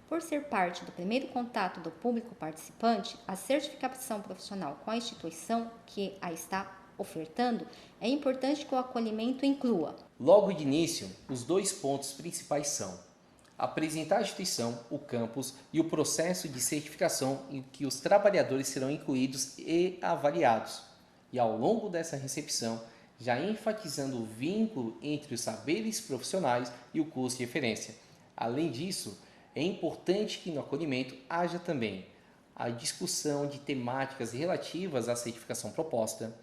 Por ser parte do primeiro contato do público participante, a certificação profissional com a instituição que a está ofertando, é importante que o acolhimento inclua. Logo de início, os dois pontos principais são apresentar a instituição, o campus e o processo de certificação em que os trabalhadores serão incluídos e avaliados. E ao longo dessa recepção, já enfatizando o vínculo entre os saberes profissionais e o curso de referência. Além disso, é importante que no acolhimento haja também a discussão de temáticas relativas à certificação proposta,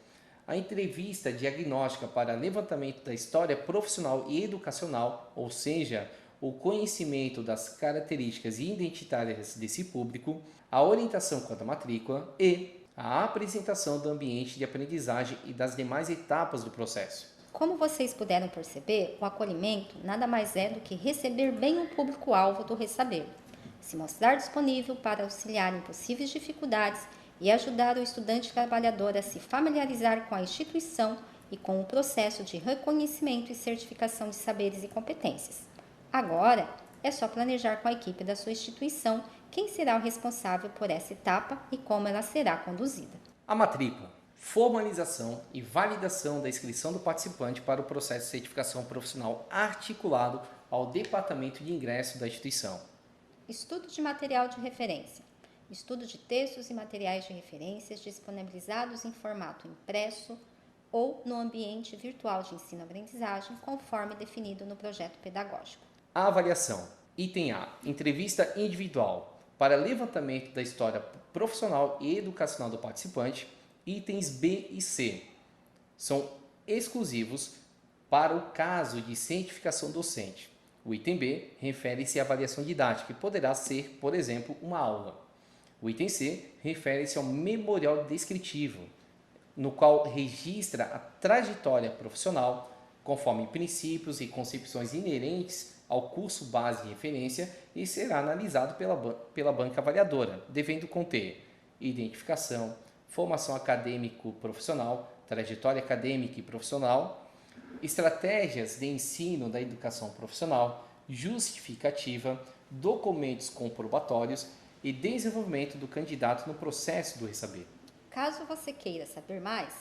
a entrevista diagnóstica para levantamento da história profissional e educacional, ou seja, o conhecimento das características identitárias desse público, a orientação quanto à matrícula e a apresentação do ambiente de aprendizagem e das demais etapas do processo. Como vocês puderam perceber, o acolhimento nada mais é do que receber bem o público-alvo do Resaber, se mostrar disponível para auxiliar em possíveis dificuldades e ajudar o estudante trabalhador a se familiarizar com a instituição e com o processo de reconhecimento e certificação de saberes e competências. Agora, é só planejar com a equipe da sua instituição quem será o responsável por essa etapa e como ela será conduzida. A matrícula, formalização e validação da inscrição do participante para o processo de certificação profissional articulado ao Departamento de Ingresso da instituição. Estudo de material de referência. Estudo de textos e materiais de referências disponibilizados em formato impresso ou no ambiente virtual de ensino-aprendizagem, conforme definido no projeto pedagógico. A avaliação. Item A. Entrevista individual para levantamento da história profissional e educacional do participante. Itens B e C são exclusivos para o caso de certificação docente. O item B refere-se à avaliação didática, que poderá ser, por exemplo, uma aula. O item C refere-se ao memorial descritivo, no qual registra a trajetória profissional, conforme princípios e concepções inerentes ao curso base de referência e será analisado pela banca avaliadora, devendo conter identificação, formação acadêmico-profissional, trajetória acadêmica e profissional, estratégias de ensino da educação profissional, justificativa, documentos comprobatórios e desenvolvimento do candidato no processo do Resaber. Caso você queira saber mais,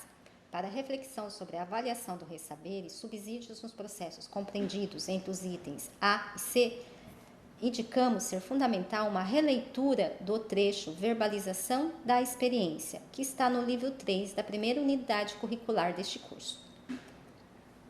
para reflexão sobre a avaliação do Resaber e subsídios nos processos compreendidos entre os itens A e C, indicamos ser fundamental uma releitura do trecho Verbalização da Experiência, que está no livro 3 da primeira unidade curricular deste curso.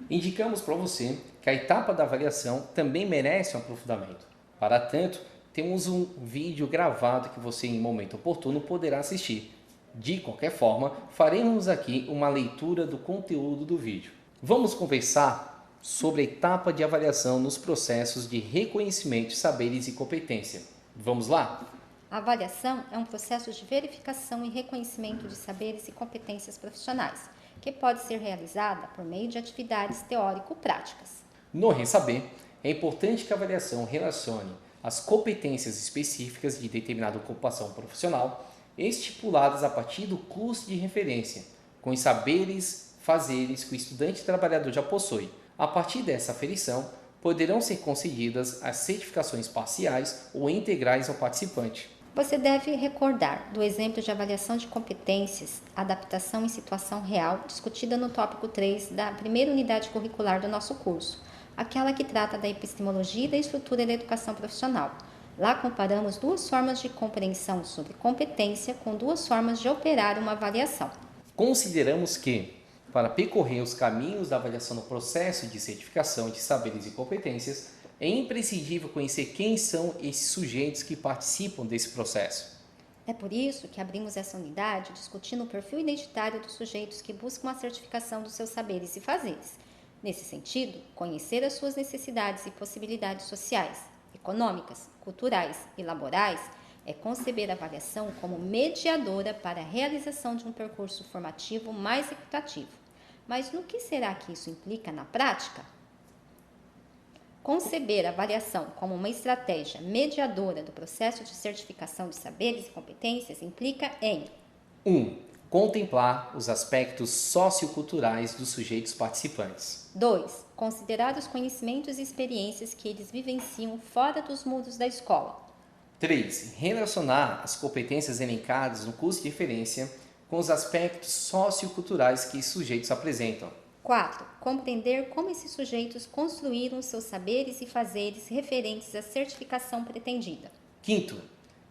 Indicamos para você que a etapa da avaliação também merece um aprofundamento. Para tanto, temos um vídeo gravado que você, em momento oportuno, poderá assistir. De qualquer forma, faremos aqui uma leitura do conteúdo do vídeo. Vamos conversar sobre a etapa de avaliação nos processos de reconhecimento de saberes e competência. Vamos lá? A avaliação é um processo de verificação e reconhecimento de saberes e competências profissionais, que pode ser realizada por meio de atividades teórico-práticas. No Ressaber, é importante que a avaliação relacione as competências específicas de determinada ocupação profissional estipuladas a partir do curso de referência, com os saberes, fazeres que o estudante trabalhador já possui. A partir dessa aferição, poderão ser concedidas as certificações parciais ou integrais ao participante. Você deve recordar do exemplo de avaliação de competências, adaptação em situação real, discutida no tópico 3 da primeira unidade curricular do nosso curso, aquela que trata da epistemologia e da estrutura da educação profissional. Lá comparamos duas formas de compreensão sobre competência com duas formas de operar uma avaliação. Consideramos que, para percorrer os caminhos da avaliação no processo de certificação de saberes e competências, é imprescindível conhecer quem são esses sujeitos que participam desse processo. É por isso que abrimos essa unidade discutindo o perfil identitário dos sujeitos que buscam a certificação dos seus saberes e fazeres. Nesse sentido, conhecer as suas necessidades e possibilidades sociais, econômicas, culturais e laborais é conceber a avaliação como mediadora para a realização de um percurso formativo mais equitativo. Mas no que será que isso implica na prática? Conceber a avaliação como uma estratégia mediadora do processo de certificação de saberes e competências implica em 1. Contemplar os aspectos socioculturais dos sujeitos participantes. 2. Considerar os conhecimentos e experiências que eles vivenciam fora dos muros da escola. 3. Relacionar as competências elencadas no curso de referência com os aspectos socioculturais que esses sujeitos apresentam. 4. Compreender como esses sujeitos construíram seus saberes e fazeres referentes à certificação pretendida. 5.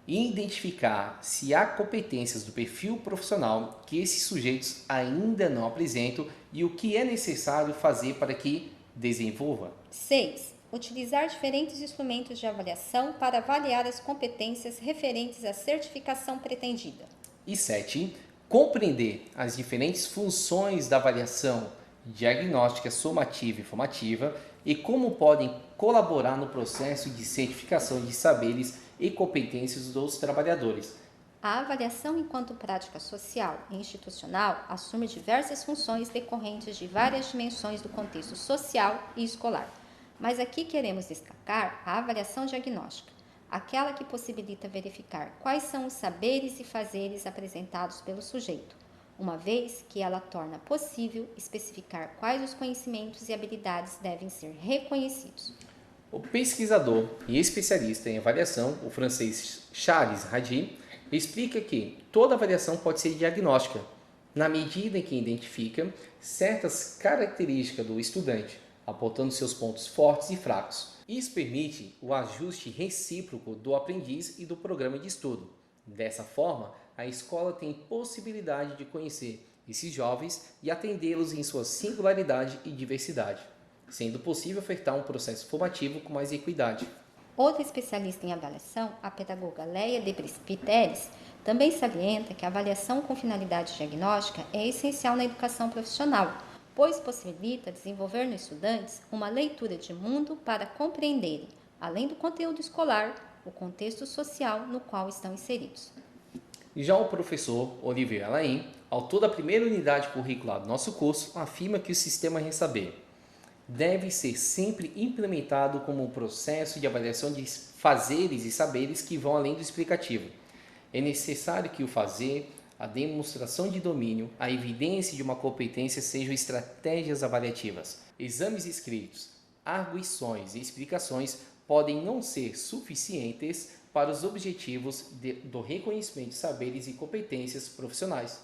Identificar se há competências do perfil profissional que esses sujeitos ainda não apresentam e o que é necessário fazer para que desenvolva. 6. Utilizar diferentes instrumentos de avaliação para avaliar as competências referentes à certificação pretendida. E 7. Compreender as diferentes funções da avaliação diagnóstica, somativa e formativa e como podem colaborar no processo de certificação de saberes e competências dos trabalhadores. A avaliação enquanto prática social e institucional assume diversas funções decorrentes de várias dimensões do contexto social e escolar. Mas aqui queremos destacar a avaliação diagnóstica, aquela que possibilita verificar quais são os saberes e fazeres apresentados pelo sujeito, uma vez que ela torna possível especificar quais os conhecimentos e habilidades devem ser reconhecidos. O pesquisador e especialista em avaliação, o francês Charles Rady, explica que toda avaliação pode ser diagnóstica, na medida em que identifica certas características do estudante, apontando seus pontos fortes e fracos. Isso permite o ajuste recíproco do aprendiz e do programa de estudo. Dessa forma, a escola tem possibilidade de conhecer esses jovens e atendê-los em sua singularidade e diversidade, sendo possível ofertar um processo formativo com mais equidade. Outra especialista em avaliação, a pedagoga Leia de Piteres, também salienta que a avaliação com finalidade diagnóstica é essencial na educação profissional, pois possibilita desenvolver nos estudantes uma leitura de mundo para compreenderem, além do conteúdo escolar, o contexto social no qual estão inseridos. Já o professor Olivier Alain, autor da primeira unidade curricular do nosso curso, afirma que o sistema Ressaber deve ser sempre implementado como um processo de avaliação de fazeres e saberes que vão além do explicativo. É necessário que o fazer, a demonstração de domínio, a evidência de uma competência sejam estratégias avaliativas. Exames escritos, arguições e explicações podem não ser suficientes para os objetivos do reconhecimento de saberes e competências profissionais.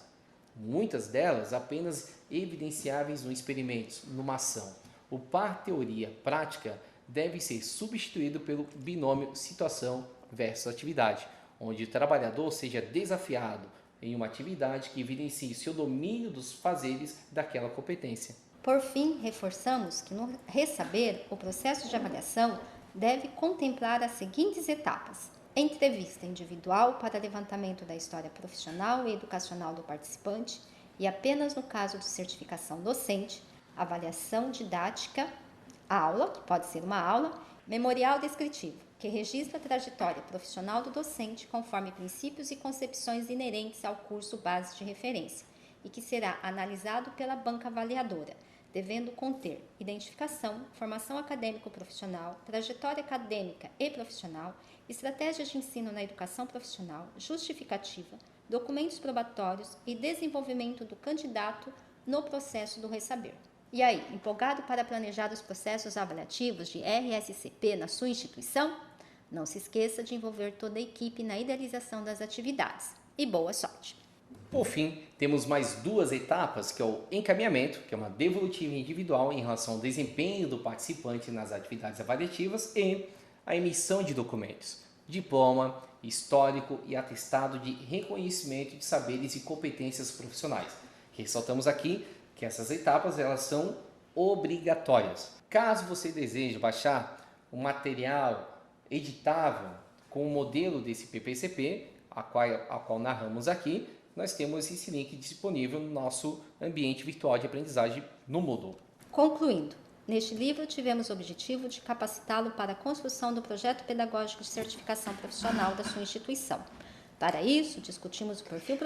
Muitas delas apenas evidenciáveis no experimento, numa ação. O par teoria-prática deve ser substituído pelo binômio situação versus atividade, onde o trabalhador seja desafiado em uma atividade que evidencie seu domínio dos fazeres daquela competência. Por fim, reforçamos que no Ressaber, o processo de avaliação deve contemplar as seguintes etapas: entrevista individual para levantamento da história profissional e educacional do participante e, apenas no caso de certificação docente, avaliação didática, aula, que pode ser uma aula, memorial descritivo, que registra a trajetória profissional do docente conforme princípios e concepções inerentes ao curso base de referência e que será analisado pela banca avaliadora, devendo conter identificação, formação acadêmico-profissional, trajetória acadêmica e profissional, estratégias de ensino na educação profissional, justificativa, documentos probatórios e desenvolvimento do candidato no processo do ressaber. E aí, empolgado para planejar os processos avaliativos de RSCP na sua instituição? Não se esqueça de envolver toda a equipe na idealização das atividades. E boa sorte! Por fim, temos mais 2 etapas, que é o encaminhamento, que é uma devolutiva individual em relação ao desempenho do participante nas atividades avaliativas, e a emissão de documentos, diploma, histórico e atestado de reconhecimento de saberes e competências profissionais. Ressaltamos aqui que essas etapas elas são obrigatórias. Caso você deseje baixar um material editável com o modelo desse PPCP, a qual narramos aqui, nós temos esse link disponível no nosso ambiente virtual de aprendizagem no Moodle. Concluindo, neste livro tivemos o objetivo de capacitá-lo para a construção do projeto pedagógico de certificação profissional da sua instituição. Para isso, discutimos o perfil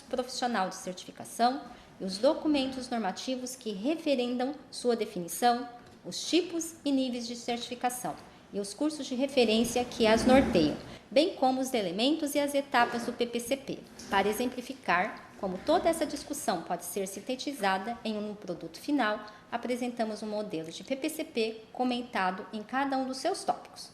profissional de certificação e os documentos normativos que referendam sua definição, os tipos e níveis de certificação e os cursos de referência que as norteiam, bem como os elementos e as etapas do PPCP, para exemplificar como toda essa discussão pode ser sintetizada em um produto final, apresentamos um modelo de PPCP comentado em cada um dos seus tópicos.